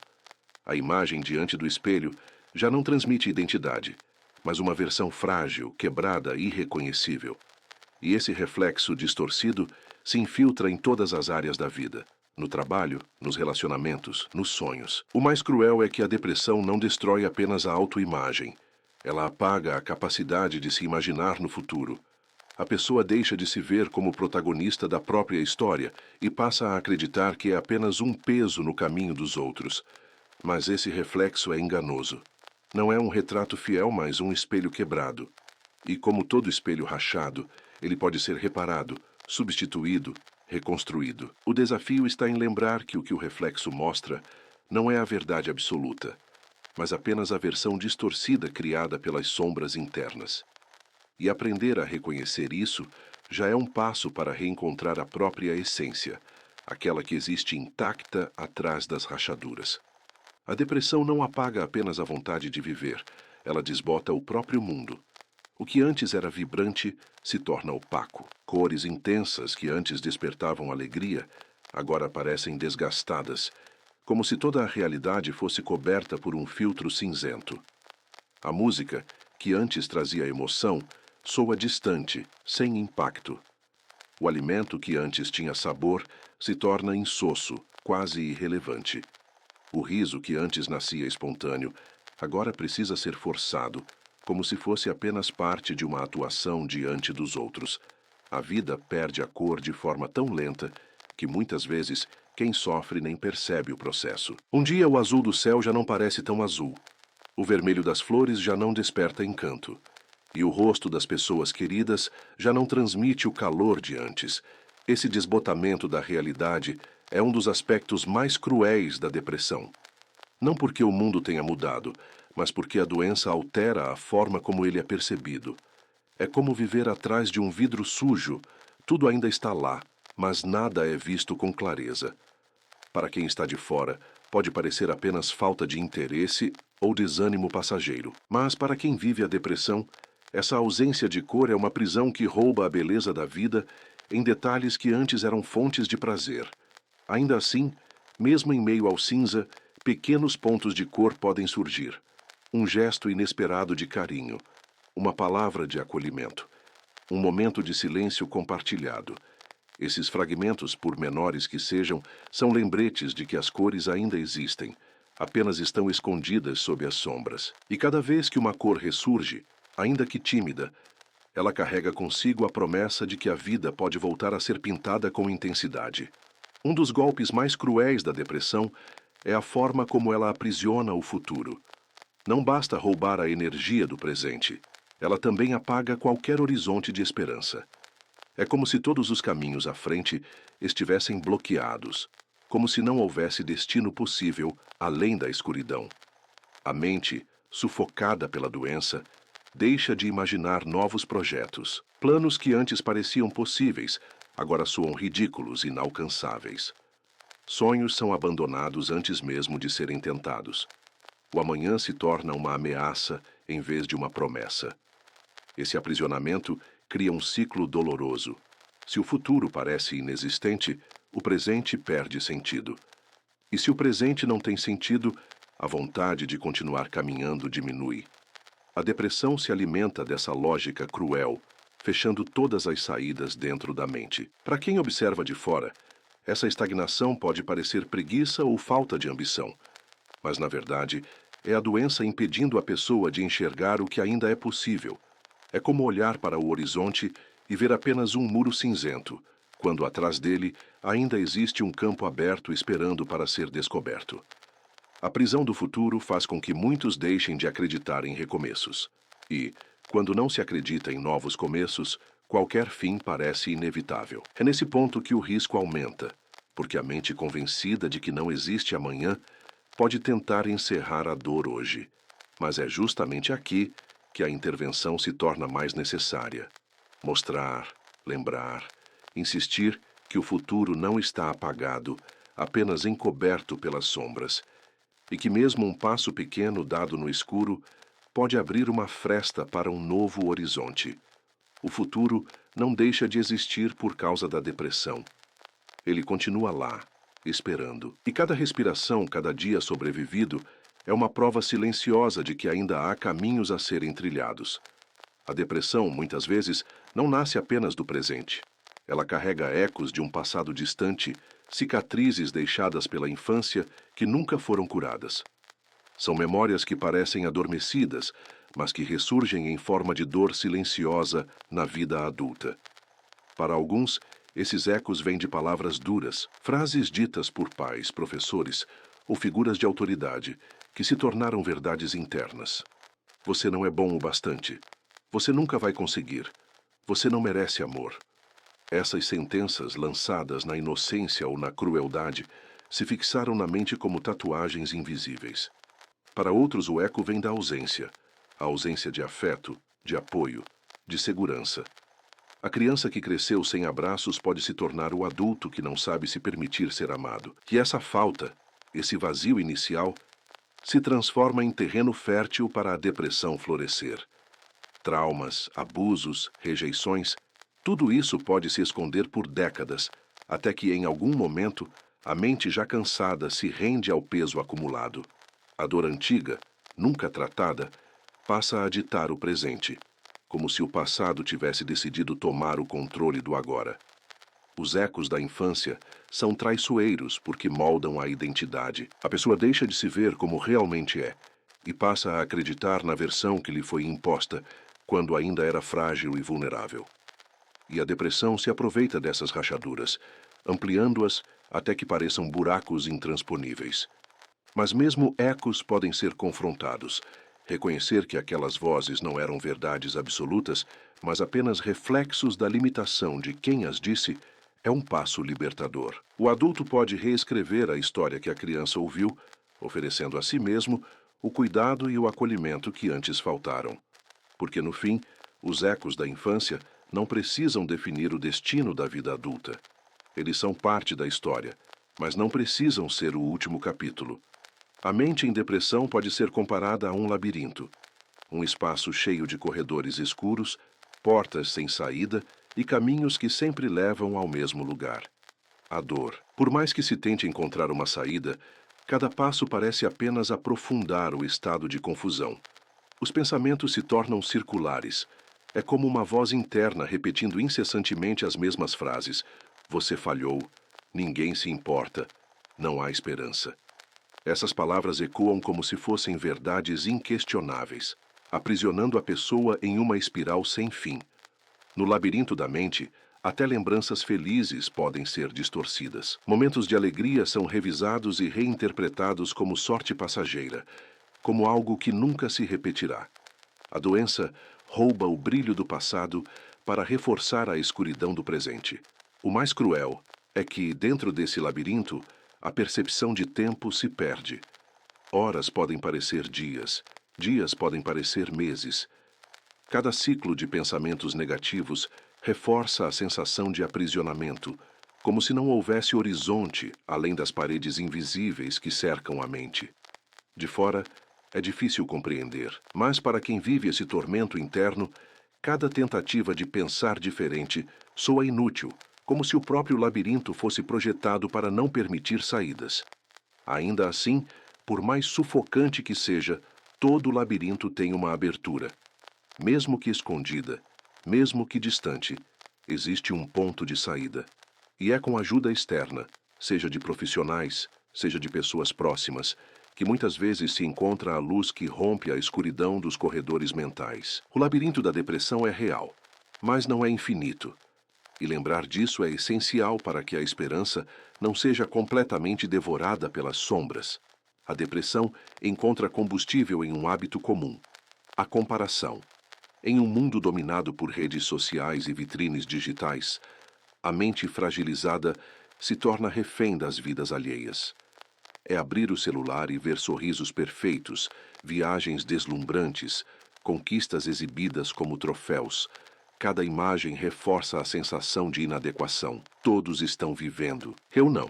A: A imagem diante do espelho já não transmite identidade, mas uma versão frágil, quebrada e irreconhecível. E esse reflexo distorcido se infiltra em todas as áreas da vida. No trabalho, nos relacionamentos, nos sonhos. O mais cruel é que a depressão não destrói apenas a autoimagem. Ela apaga a capacidade de se imaginar no futuro. A pessoa deixa de se ver como protagonista da própria história e passa a acreditar que é apenas um peso no caminho dos outros. Mas esse reflexo é enganoso. Não é um retrato fiel, mas um espelho quebrado. E como todo espelho rachado, ele pode ser reparado, substituído, reconstruído. O desafio está em lembrar que o reflexo mostra não é a verdade absoluta, mas apenas a versão distorcida criada pelas sombras internas. E aprender a reconhecer isso já é um passo para reencontrar a própria essência, aquela que existe intacta atrás das rachaduras. A depressão não apaga apenas a vontade de viver, ela desbota o próprio mundo. O que antes era vibrante se torna opaco. Cores intensas que antes despertavam alegria, agora parecem desgastadas, como se toda a realidade fosse coberta por um filtro cinzento. A música, que antes trazia emoção, soa distante, sem impacto. O alimento que antes tinha sabor se torna insosso, quase irrelevante. O riso que antes nascia espontâneo, agora precisa ser forçado, como se fosse apenas parte de uma atuação diante dos outros. A vida perde a cor de forma tão lenta que muitas vezes quem sofre nem percebe o processo. Um dia o azul do céu já não parece tão azul. O vermelho das flores já não desperta encanto. E o rosto das pessoas queridas já não transmite o calor de antes. Esse desbotamento da realidade é um dos aspectos mais cruéis da depressão. Não porque o mundo tenha mudado, mas porque a doença altera a forma como ele é percebido. É como viver atrás de um vidro sujo. Tudo ainda está lá, mas nada é visto com clareza. Para quem está de fora, pode parecer apenas falta de interesse ou desânimo passageiro. Mas para quem vive a depressão, essa ausência de cor é uma prisão que rouba a beleza da vida em detalhes que antes eram fontes de prazer. Ainda assim, mesmo em meio ao cinza, pequenos pontos de cor podem surgir. Um gesto inesperado de carinho, uma palavra de acolhimento, um momento de silêncio compartilhado. Esses fragmentos, por menores que sejam, são lembretes de que as cores ainda existem, apenas estão escondidas sob as sombras. E cada vez que uma cor ressurge, ainda que tímida, ela carrega consigo a promessa de que a vida pode voltar a ser pintada com intensidade. Um dos golpes mais cruéis da depressão é a forma como ela aprisiona o futuro. Não basta roubar a energia do presente, ela também apaga qualquer horizonte de esperança. É como se todos os caminhos à frente estivessem bloqueados, como se não houvesse destino possível além da escuridão. A mente, sufocada pela doença, deixa de imaginar novos projetos. Planos que antes pareciam possíveis, agora soam ridículos e inalcançáveis. Sonhos são abandonados antes mesmo de serem tentados. O amanhã se torna uma ameaça em vez de uma promessa. Esse aprisionamento cria um ciclo doloroso. Se o futuro parece inexistente, o presente perde sentido. E se o presente não tem sentido, a vontade de continuar caminhando diminui. A depressão se alimenta dessa lógica cruel, fechando todas as saídas dentro da mente. Para quem observa de fora, essa estagnação pode parecer preguiça ou falta de ambição. Mas, na verdade, é a doença impedindo a pessoa de enxergar o que ainda é possível. É como olhar para o horizonte e ver apenas um muro cinzento, quando atrás dele ainda existe um campo aberto esperando para ser descoberto. A prisão do futuro faz com que muitos deixem de acreditar em recomeços. E, quando não se acredita em novos começos, qualquer fim parece inevitável. É nesse ponto que o risco aumenta, porque a mente convencida de que não existe amanhã pode tentar encerrar a dor hoje. Mas é justamente aqui que a intervenção se torna mais necessária. Mostrar, lembrar, insistir que o futuro não está apagado, apenas encoberto pelas sombras, e que mesmo um passo pequeno dado no escuro pode abrir uma fresta para um novo horizonte. O futuro não deixa de existir por causa da depressão. Ele continua lá, esperando. E cada respiração, cada dia sobrevivido, é uma prova silenciosa de que ainda há caminhos a serem trilhados. A depressão, muitas vezes, não nasce apenas do presente. Ela carrega ecos de um passado distante, cicatrizes deixadas pela infância que nunca foram curadas. São memórias que parecem adormecidas, mas que ressurgem em forma de dor silenciosa na vida adulta. Para alguns, esses ecos vêm de palavras duras, frases ditas por pais, professores ou figuras de autoridade, que se tornaram verdades internas. Você não é bom o bastante. Você nunca vai conseguir. Você não merece amor. Essas sentenças, lançadas na inocência ou na crueldade, se fixaram na mente como tatuagens invisíveis. Para outros, o eco vem da ausência. A ausência de afeto, de apoio, de segurança. A criança que cresceu sem abraços pode se tornar o adulto que não sabe se permitir ser amado. E essa falta, esse vazio inicial, se transforma em terreno fértil para a depressão florescer. Traumas, abusos, rejeições, tudo isso pode se esconder por décadas, até que em algum momento a mente já cansada se rende ao peso acumulado. A dor antiga, nunca tratada, passa a ditar o presente, como se o passado tivesse decidido tomar o controle do agora. Os ecos da infância são traiçoeiros porque moldam a identidade. A pessoa deixa de se ver como realmente é e passa a acreditar na versão que lhe foi imposta quando ainda era frágil e vulnerável. E a depressão se aproveita dessas rachaduras, ampliando-as até que pareçam buracos intransponíveis. Mas mesmo ecos podem ser confrontados. Reconhecer que aquelas vozes não eram verdades absolutas, mas apenas reflexos da limitação de quem as disse, é um passo libertador. O adulto pode reescrever a história que a criança ouviu, oferecendo a si mesmo o cuidado e o acolhimento que antes faltaram. Porque, no fim, os ecos da infância não precisam definir o destino da vida adulta. Eles são parte da história, mas não precisam ser o último capítulo. A mente em depressão pode ser comparada a um labirinto, um espaço cheio de corredores escuros, portas sem saída e caminhos que sempre levam ao mesmo lugar. A dor, Por mais que se tente encontrar uma saída, cada passo parece apenas aprofundar o estado de confusão. Os pensamentos se tornam circulares. É como uma voz interna repetindo incessantemente as mesmas frases. Você falhou, ninguém se importa, não há esperança. Essas palavras ecoam como se fossem verdades inquestionáveis, aprisionando a pessoa em uma espiral sem fim. No labirinto da mente, até lembranças felizes podem ser distorcidas. Momentos de alegria são revisados e reinterpretados como sorte passageira, como algo que nunca se repetirá. A doença rouba o brilho do passado para reforçar a escuridão do presente. O mais cruel é que, dentro desse labirinto, a percepção de tempo se perde. Horas podem parecer dias, dias podem parecer meses. Cada ciclo de pensamentos negativos reforça a sensação de aprisionamento, como se não houvesse horizonte além das paredes invisíveis que cercam a mente. De fora, é difícil compreender, mas para quem vive esse tormento interno, cada tentativa de pensar diferente soa inútil, como se o próprio labirinto fosse projetado para não permitir saídas. Ainda assim, por mais sufocante que seja, todo labirinto tem uma abertura. Mesmo que escondida, mesmo que distante, existe um ponto de saída. E é com ajuda externa, seja de profissionais, seja de pessoas próximas, que muitas vezes se encontra a luz que rompe a escuridão dos corredores mentais. O labirinto da depressão é real, mas não é infinito. E lembrar disso é essencial para que a esperança não seja completamente devorada pelas sombras. A depressão encontra combustível em um hábito comum: a comparação. Em um mundo dominado por redes sociais e vitrines digitais, a mente fragilizada se torna refém das vidas alheias. É abrir o celular e ver sorrisos perfeitos, viagens deslumbrantes, conquistas exibidas como troféus. Cada imagem reforça a sensação de inadequação. Todos estão vivendo. Eu não.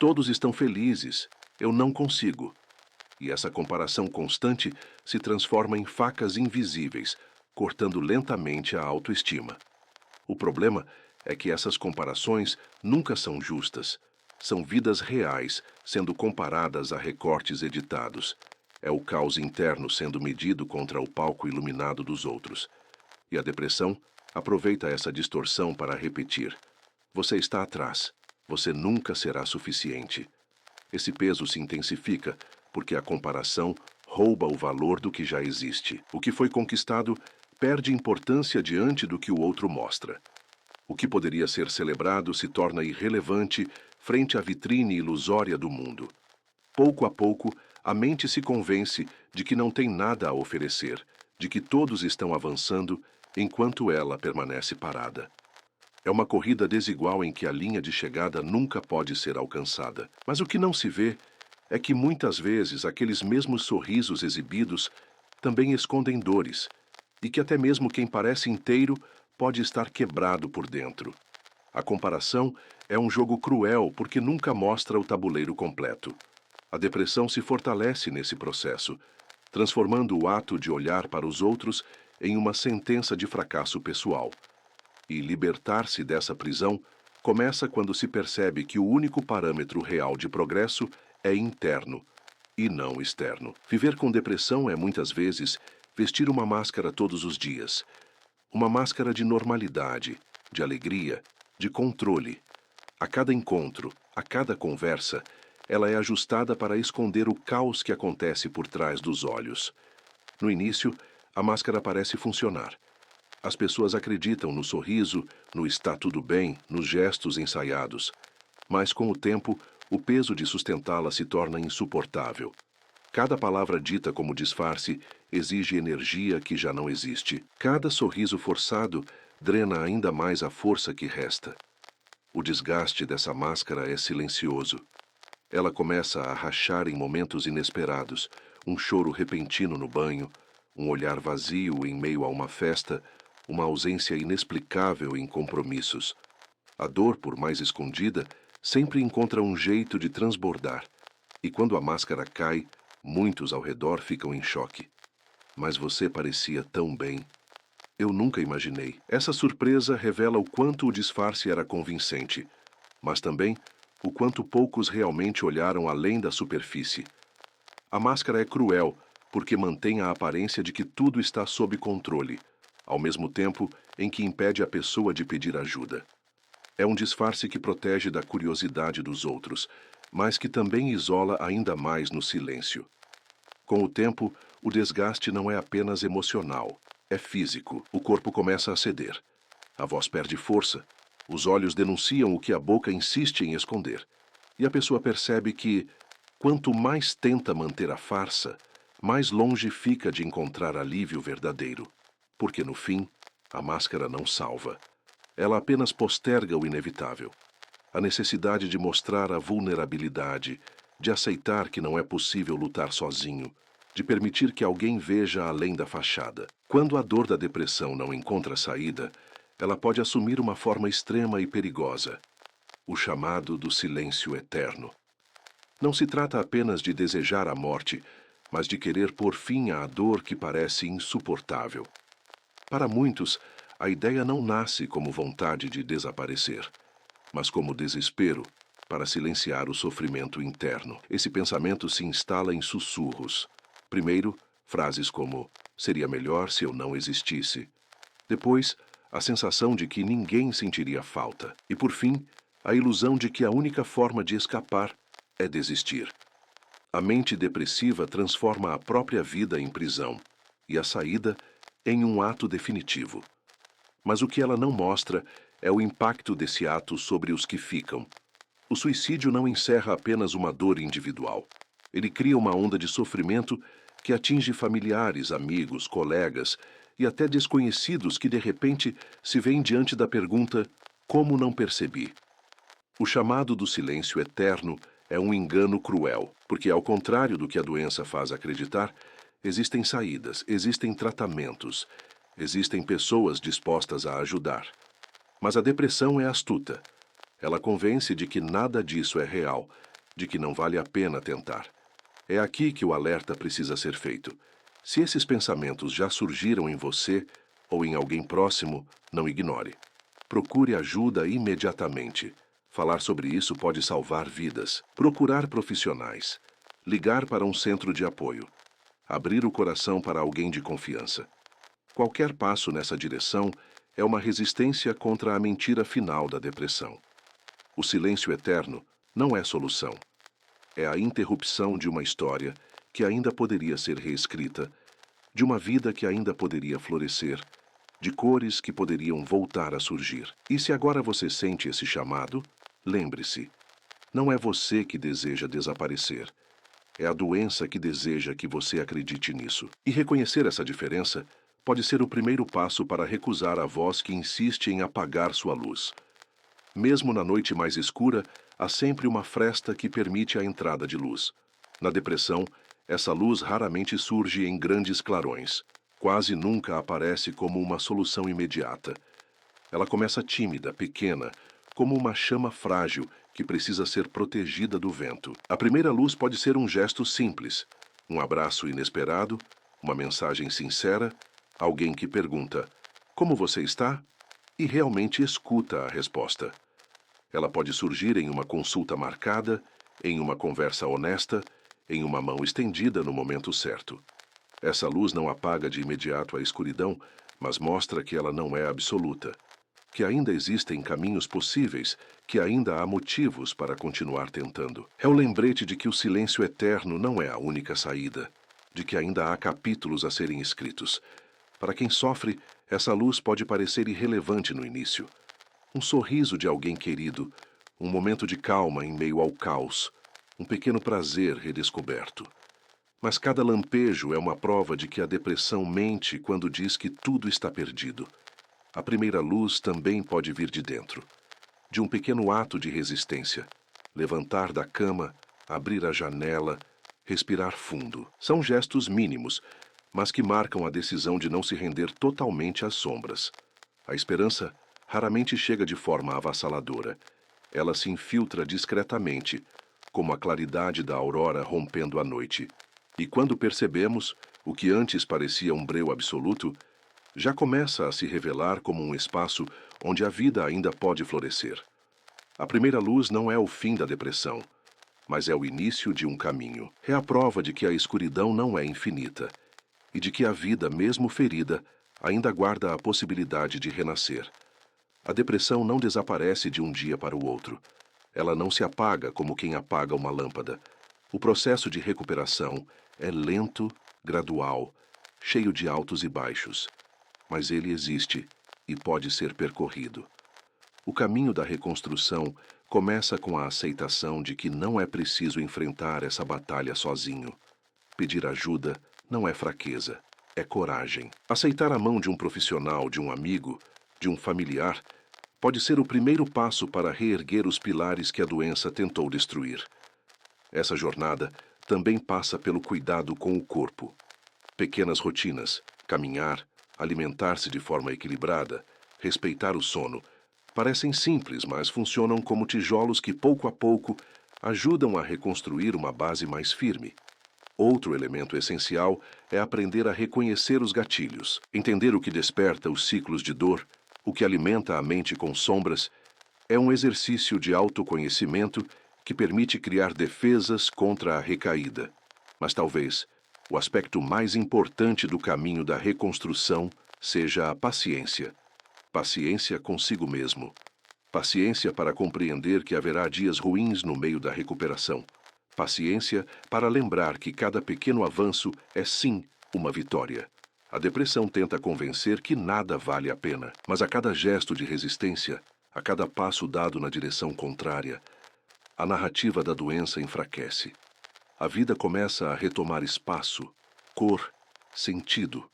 A: Todos estão felizes. Eu não consigo. E essa comparação constante se transforma em facas invisíveis, cortando lentamente a autoestima. O problema é que essas comparações nunca são justas. São vidas reais sendo comparadas a recortes editados. É o caos interno sendo medido contra o palco iluminado dos outros. E a depressão aproveita essa distorção para repetir: você está atrás. Você nunca será suficiente. Esse peso se intensifica porque a comparação rouba o valor do que já existe. O que foi conquistado perde importância diante do que o outro mostra. O que poderia ser celebrado se torna irrelevante frente à vitrine ilusória do mundo. Pouco a pouco, a mente se convence de que não tem nada a oferecer, de que todos estão avançando enquanto ela permanece parada. É uma corrida desigual em que a linha de chegada nunca pode ser alcançada. Mas o que não se vê é que muitas vezes aqueles mesmos sorrisos exibidos também escondem dores, e que até mesmo quem parece inteiro pode estar quebrado por dentro. A comparação é um jogo cruel porque nunca mostra o tabuleiro completo. A depressão se fortalece nesse processo, transformando o ato de olhar para os outros em uma sentença de fracasso pessoal. E libertar-se dessa prisão começa quando se percebe que o único parâmetro real de progresso é interno e não externo. Viver com depressão é muitas vezes vestir uma máscara todos os dias. Uma máscara de normalidade, de alegria, de controle. A cada encontro, a cada conversa, ela é ajustada para esconder o caos que acontece por trás dos olhos. No início, a máscara parece funcionar. As pessoas acreditam no sorriso, no está tudo bem, nos gestos ensaiados. Mas com o tempo, o peso de sustentá-la se torna insuportável. Cada palavra dita como disfarce exige energia que já não existe. Cada sorriso forçado drena ainda mais a força que resta. O desgaste dessa máscara é silencioso. Ela começa a rachar em momentos inesperados, um choro repentino no banho, um olhar vazio em meio a uma festa, uma ausência inexplicável em compromissos. A dor, por mais escondida, sempre encontra um jeito de transbordar. E quando a máscara cai, muitos ao redor ficam em choque. Mas você parecia tão bem. Eu nunca imaginei. Essa surpresa revela o quanto o disfarce era convincente, mas também o quanto poucos realmente olharam além da superfície. A máscara é cruel porque mantém a aparência de que tudo está sob controle, ao mesmo tempo em que impede a pessoa de pedir ajuda. É um disfarce que protege da curiosidade dos outros, mas que também isola ainda mais no silêncio. Com o tempo, o desgaste não é apenas emocional, é físico. O corpo começa a ceder. A voz perde força. Os olhos denunciam o que a boca insiste em esconder. E a pessoa percebe que, quanto mais tenta manter a farsa, mais longe fica de encontrar alívio verdadeiro. Porque, no fim, a máscara não salva. Ela apenas posterga o inevitável. A necessidade de mostrar a vulnerabilidade, de aceitar que não é possível lutar sozinho, de permitir que alguém veja além da fachada. Quando a dor da depressão não encontra saída, ela pode assumir uma forma extrema e perigosa, o chamado do silêncio eterno. Não se trata apenas de desejar a morte, mas de querer pôr fim à dor que parece insuportável. Para muitos, a ideia não nasce como vontade de desaparecer, mas como desespero para silenciar o sofrimento interno. Esse pensamento se instala em sussurros. Primeiro, frases como "seria melhor se eu não existisse". Depois, a sensação de que ninguém sentiria falta. E, por fim, a ilusão de que a única forma de escapar é desistir. A mente depressiva transforma a própria vida em prisão e a saída em um ato definitivo. Mas o que ela não mostra é o impacto desse ato sobre os que ficam. O suicídio não encerra apenas uma dor individual. Ele cria uma onda de sofrimento que atinge familiares, amigos, colegas e até desconhecidos que de repente se veem diante da pergunta: como não percebi? O chamado do silêncio eterno é um engano cruel, porque, ao contrário do que a doença faz acreditar, existem saídas, existem tratamentos, existem pessoas dispostas a ajudar. Mas a depressão é astuta. Ela convence de que nada disso é real, de que não vale a pena tentar. É aqui que o alerta precisa ser feito. Se esses pensamentos já surgiram em você ou em alguém próximo, não ignore. Procure ajuda imediatamente. Falar sobre isso pode salvar vidas. Procurar profissionais. Ligar para um centro de apoio. Abrir o coração para alguém de confiança. Qualquer passo nessa direção é uma resistência contra a mentira final da depressão. O silêncio eterno não é solução. É a interrupção de uma história que ainda poderia ser reescrita, de uma vida que ainda poderia florescer, de cores que poderiam voltar a surgir. E se agora você sente esse chamado, lembre-se, não é você que deseja desaparecer. É a doença que deseja que você acredite nisso. E reconhecer essa diferença pode ser o primeiro passo para recusar a voz que insiste em apagar sua luz. Mesmo na noite mais escura, há sempre uma fresta que permite a entrada de luz. Na depressão, essa luz raramente surge em grandes clarões. Quase nunca aparece como uma solução imediata. Ela começa tímida, pequena, como uma chama frágil que precisa ser protegida do vento. A primeira luz pode ser um gesto simples, um abraço inesperado, uma mensagem sincera, alguém que pergunta: "Como você está?" e realmente escuta a resposta. Ela pode surgir em uma consulta marcada, em uma conversa honesta, em uma mão estendida no momento certo. Essa luz não apaga de imediato a escuridão, mas mostra que ela não é absoluta, que ainda existem caminhos possíveis, que ainda há motivos para continuar tentando. É o lembrete de que o silêncio eterno não é a única saída, de que ainda há capítulos a serem escritos. Para quem sofre, essa luz pode parecer irrelevante no início. Um sorriso de alguém querido, um momento de calma em meio ao caos, um pequeno prazer redescoberto. Mas cada lampejo é uma prova de que a depressão mente quando diz que tudo está perdido. A primeira luz também pode vir de dentro, de um pequeno ato de resistência. Levantar da cama, abrir a janela, respirar fundo. São gestos mínimos, mas que marcam a decisão de não se render totalmente às sombras. A esperança raramente chega de forma avassaladora. Ela se infiltra discretamente, como a claridade da aurora rompendo a noite. E quando percebemos, o que antes parecia um breu absoluto, já começa a se revelar como um espaço onde a vida ainda pode florescer. A primeira luz não é o fim da depressão, mas é o início de um caminho. É a prova de que a escuridão não é infinita e de que a vida, mesmo ferida, ainda guarda a possibilidade de renascer. A depressão não desaparece de um dia para o outro. Ela não se apaga como quem apaga uma lâmpada. O processo de recuperação é lento, gradual, cheio de altos e baixos, mas ele existe e pode ser percorrido. O caminho da reconstrução começa com a aceitação de que não é preciso enfrentar essa batalha sozinho. Pedir ajuda não é fraqueza, é coragem. Aceitar a mão de um profissional, de um amigo, de um familiar, pode ser o primeiro passo para reerguer os pilares que a doença tentou destruir. Essa jornada também passa pelo cuidado com o corpo. Pequenas rotinas, caminhar, alimentar-se de forma equilibrada, respeitar o sono, parecem simples, mas funcionam como tijolos que, pouco a pouco, ajudam a reconstruir uma base mais firme. Outro elemento essencial é aprender a reconhecer os gatilhos, entender o que desperta os ciclos de dor, o que alimenta a mente com sombras. É um exercício de autoconhecimento que permite criar defesas contra a recaída. Mas talvez o aspecto mais importante do caminho da reconstrução seja a paciência. Paciência consigo mesmo. Paciência para compreender que haverá dias ruins no meio da recuperação. Paciência para lembrar que cada pequeno avanço é sim uma vitória. A depressão tenta convencer que nada vale a pena, mas a cada gesto de resistência, a cada passo dado na direção contrária, a narrativa da doença enfraquece. A vida começa a retomar espaço, cor, sentido.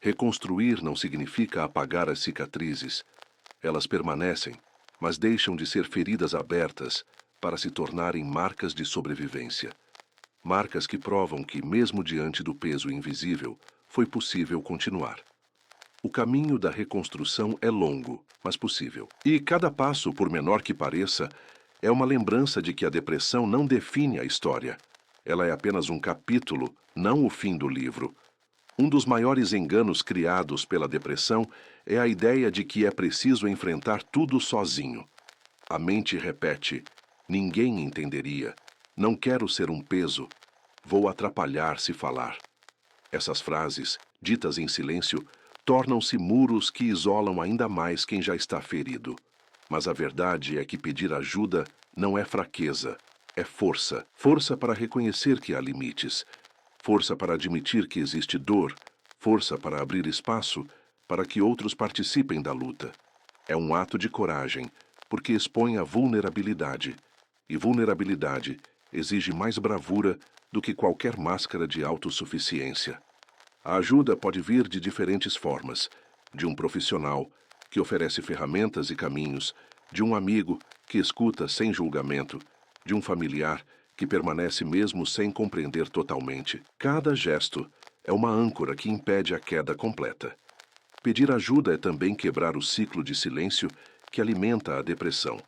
A: Reconstruir não significa apagar as cicatrizes. Elas permanecem, mas deixam de ser feridas abertas para se tornarem marcas de sobrevivência. Marcas que provam que, mesmo diante do peso invisível, foi possível continuar. O caminho da reconstrução é longo, mas possível. E cada passo, por menor que pareça, é uma lembrança de que a depressão não define a história. Ela é apenas um capítulo, não o fim do livro. Um dos maiores enganos criados pela depressão é a ideia de que é preciso enfrentar tudo sozinho. A mente repete: ninguém entenderia. Não quero ser um peso. Vou atrapalhar se falar. Essas frases, ditas em silêncio, tornam-se muros que isolam ainda mais quem já está ferido. Mas a verdade é que pedir ajuda não é fraqueza, é força. Força para reconhecer que há limites. Força para admitir que existe dor. Força para abrir espaço para que outros participem da luta. É um ato de coragem, porque expõe a vulnerabilidade. E vulnerabilidade exige mais bravura do que qualquer máscara de autossuficiência. A ajuda pode vir de diferentes formas: de um profissional, que oferece ferramentas e caminhos, de um amigo, que escuta sem julgamento, de um familiar, que permanece mesmo sem compreender totalmente. Cada gesto é uma âncora que impede a queda completa. Pedir ajuda é também quebrar o ciclo de silêncio que alimenta a depressão.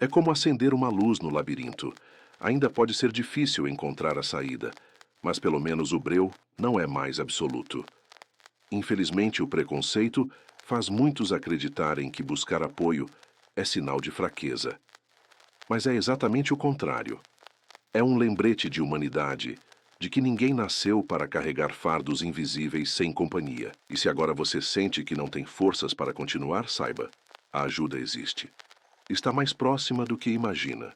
A: É como acender uma luz no labirinto. Ainda pode ser difícil encontrar a saída, mas pelo menos o breu não é mais absoluto. Infelizmente, o preconceito faz muitos acreditarem que buscar apoio é sinal de fraqueza. Mas é exatamente o contrário. É um lembrete de humanidade, de que ninguém nasceu para carregar fardos invisíveis sem companhia. E se agora você sente que não tem forças para continuar, saiba, a ajuda existe. Está mais próxima do que imagina.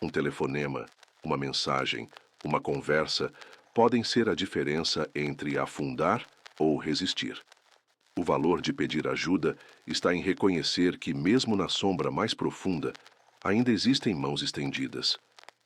A: Um telefonema, uma mensagem, uma conversa podem ser a diferença entre afundar ou resistir. O valor de pedir ajuda está em reconhecer que, mesmo na sombra mais profunda, ainda existem mãos estendidas.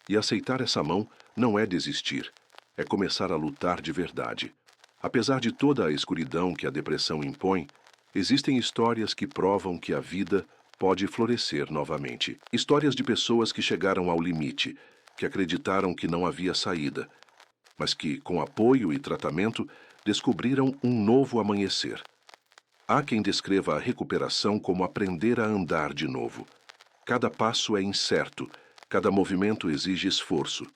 A: E aceitar essa mão não é desistir, é começar a lutar de verdade. Apesar de toda a escuridão que a depressão impõe, existem histórias que provam que a vida pode florescer novamente. Histórias de pessoas que chegaram ao limite, que acreditaram que não havia saída, mas que, com apoio e tratamento, descobriram um novo amanhecer. Há quem descreva a recuperação como aprender a andar de novo. Cada passo é incerto, cada movimento exige esforço.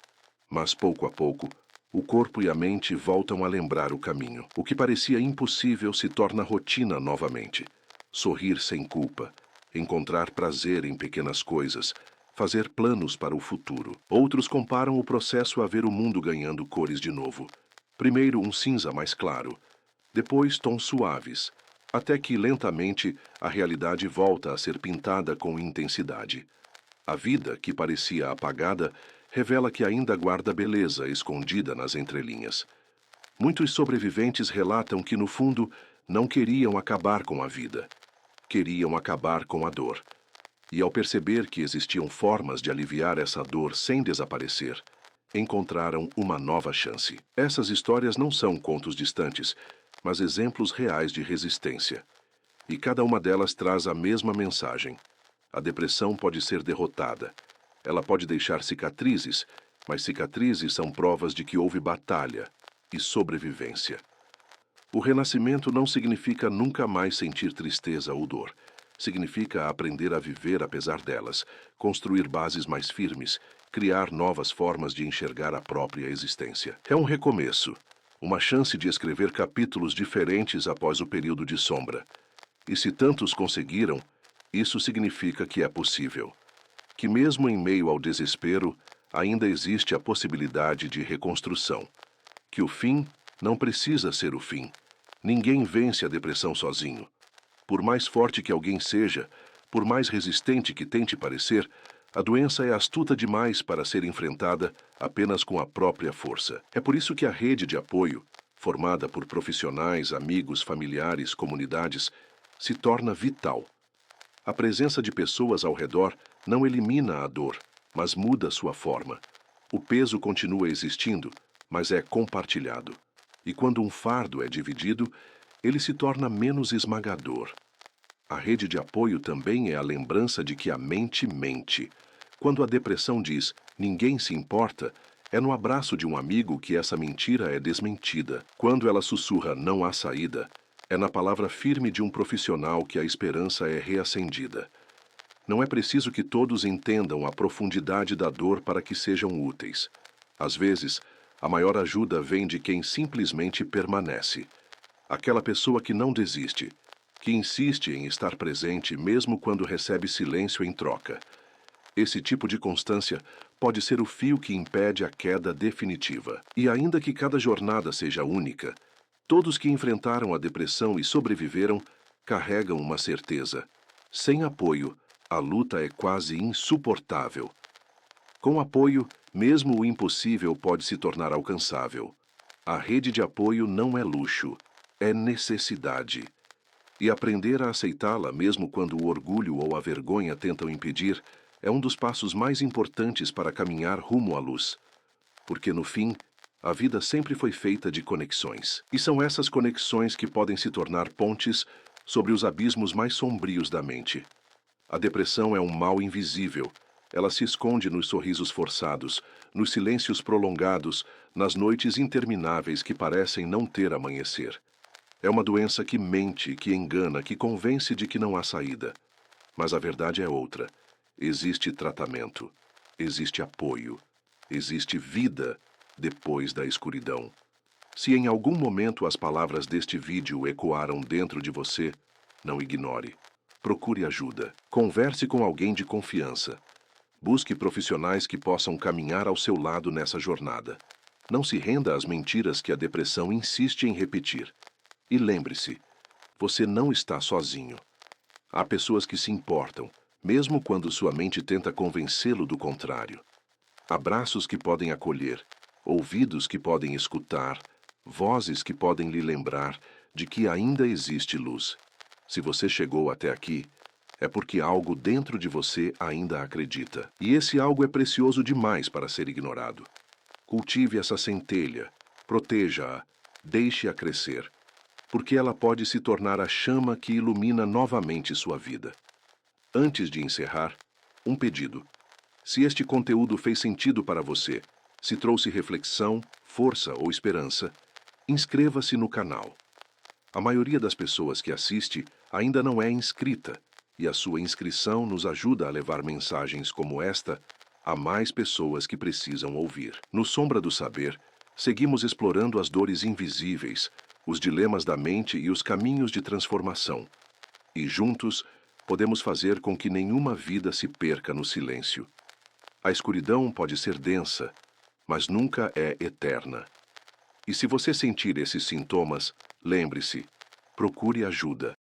A: Mas, pouco a pouco, o corpo e a mente voltam a lembrar o caminho. O que parecia impossível se torna rotina novamente. Sorrir sem culpa, encontrar prazer em pequenas coisas, fazer planos para o futuro. Outros comparam o processo a ver o mundo ganhando cores de novo. Primeiro um cinza mais claro, depois tons suaves, até que lentamente a realidade volta a ser pintada com intensidade. A vida, que parecia apagada, revela que ainda guarda beleza escondida nas entrelinhas. Muitos sobreviventes relatam que, no fundo, não queriam acabar com a vida. Queriam acabar com a dor. E ao perceber que existiam formas de aliviar essa dor sem desaparecer, encontraram uma nova chance. Essas histórias não são contos distantes, mas exemplos reais de resistência. E cada uma delas traz a mesma mensagem. A depressão pode ser derrotada. Ela pode deixar cicatrizes, mas cicatrizes são provas de que houve batalha e sobrevivência. O renascimento não significa nunca mais sentir tristeza ou dor. Significa aprender a viver apesar delas, construir bases mais firmes, criar novas formas de enxergar a própria existência. É um recomeço, uma chance de escrever capítulos diferentes após o período de sombra. E se tantos conseguiram, isso significa que é possível. Que mesmo em meio ao desespero, ainda existe a possibilidade de reconstrução. Que o fim não precisa ser o fim. Ninguém vence a depressão sozinho. Por mais forte que alguém seja, por mais resistente que tente parecer, a doença é astuta demais para ser enfrentada apenas com a própria força. É por isso que a rede de apoio, formada por profissionais, amigos, familiares, comunidades, se torna vital. A presença de pessoas ao redor não elimina a dor, mas muda sua forma. O peso continua existindo, mas é compartilhado. E quando um fardo é dividido, ele se torna menos esmagador. A rede de apoio também é a lembrança de que a mente mente. Quando a depressão diz "ninguém se importa", é no abraço de um amigo que essa mentira é desmentida. Quando ela sussurra "não há saída", é na palavra firme de um profissional que a esperança é reacendida. Não é preciso que todos entendam a profundidade da dor para que sejam úteis. Às vezes, a maior ajuda vem de quem simplesmente permanece. Aquela pessoa que não desiste, que insiste em estar presente mesmo quando recebe silêncio em troca. Esse tipo de constância pode ser o fio que impede a queda definitiva. E ainda que cada jornada seja única, todos que enfrentaram a depressão e sobreviveram carregam uma certeza. Sem apoio, a luta é quase insuportável. Com apoio, mesmo o impossível pode se tornar alcançável. A rede de apoio não é luxo, é necessidade. E aprender a aceitá-la, mesmo quando o orgulho ou a vergonha tentam impedir, é um dos passos mais importantes para caminhar rumo à luz. Porque, no fim, a vida sempre foi feita de conexões. E são essas conexões que podem se tornar pontes sobre os abismos mais sombrios da mente. A depressão é um mal invisível. Ela se esconde nos sorrisos forçados, nos silêncios prolongados, nas noites intermináveis que parecem não ter amanhecer. É uma doença que mente, que engana, que convence de que não há saída. Mas a verdade é outra. Existe tratamento, existe apoio, existe vida depois da escuridão. Se em algum momento as palavras deste vídeo ecoaram dentro de você, não ignore. Procure ajuda. Converse com alguém de confiança. Busque profissionais que possam caminhar ao seu lado nessa jornada. Não se renda às mentiras que a depressão insiste em repetir. E lembre-se, você não está sozinho. Há pessoas que se importam, mesmo quando sua mente tenta convencê-lo do contrário. Abraços que podem acolher, ouvidos que podem escutar, vozes que podem lhe lembrar de que ainda existe luz. Se você chegou até aqui, é porque algo dentro de você ainda acredita. E esse algo é precioso demais para ser ignorado. Cultive essa centelha, proteja-a, deixe-a crescer, porque ela pode se tornar a chama que ilumina novamente sua vida. Antes de encerrar, um pedido. Se este conteúdo fez sentido para você, se trouxe reflexão, força ou esperança, inscreva-se no canal. A maioria das pessoas que assiste ainda não é inscrita, e a sua inscrição nos ajuda a levar mensagens como esta a mais pessoas que precisam ouvir. No Sombra do Saber, seguimos explorando as dores invisíveis, os dilemas da mente e os caminhos de transformação. E juntos, podemos fazer com que nenhuma vida se perca no silêncio. A escuridão pode ser densa, mas nunca é eterna. E se você sentir esses sintomas, lembre-se, procure ajuda.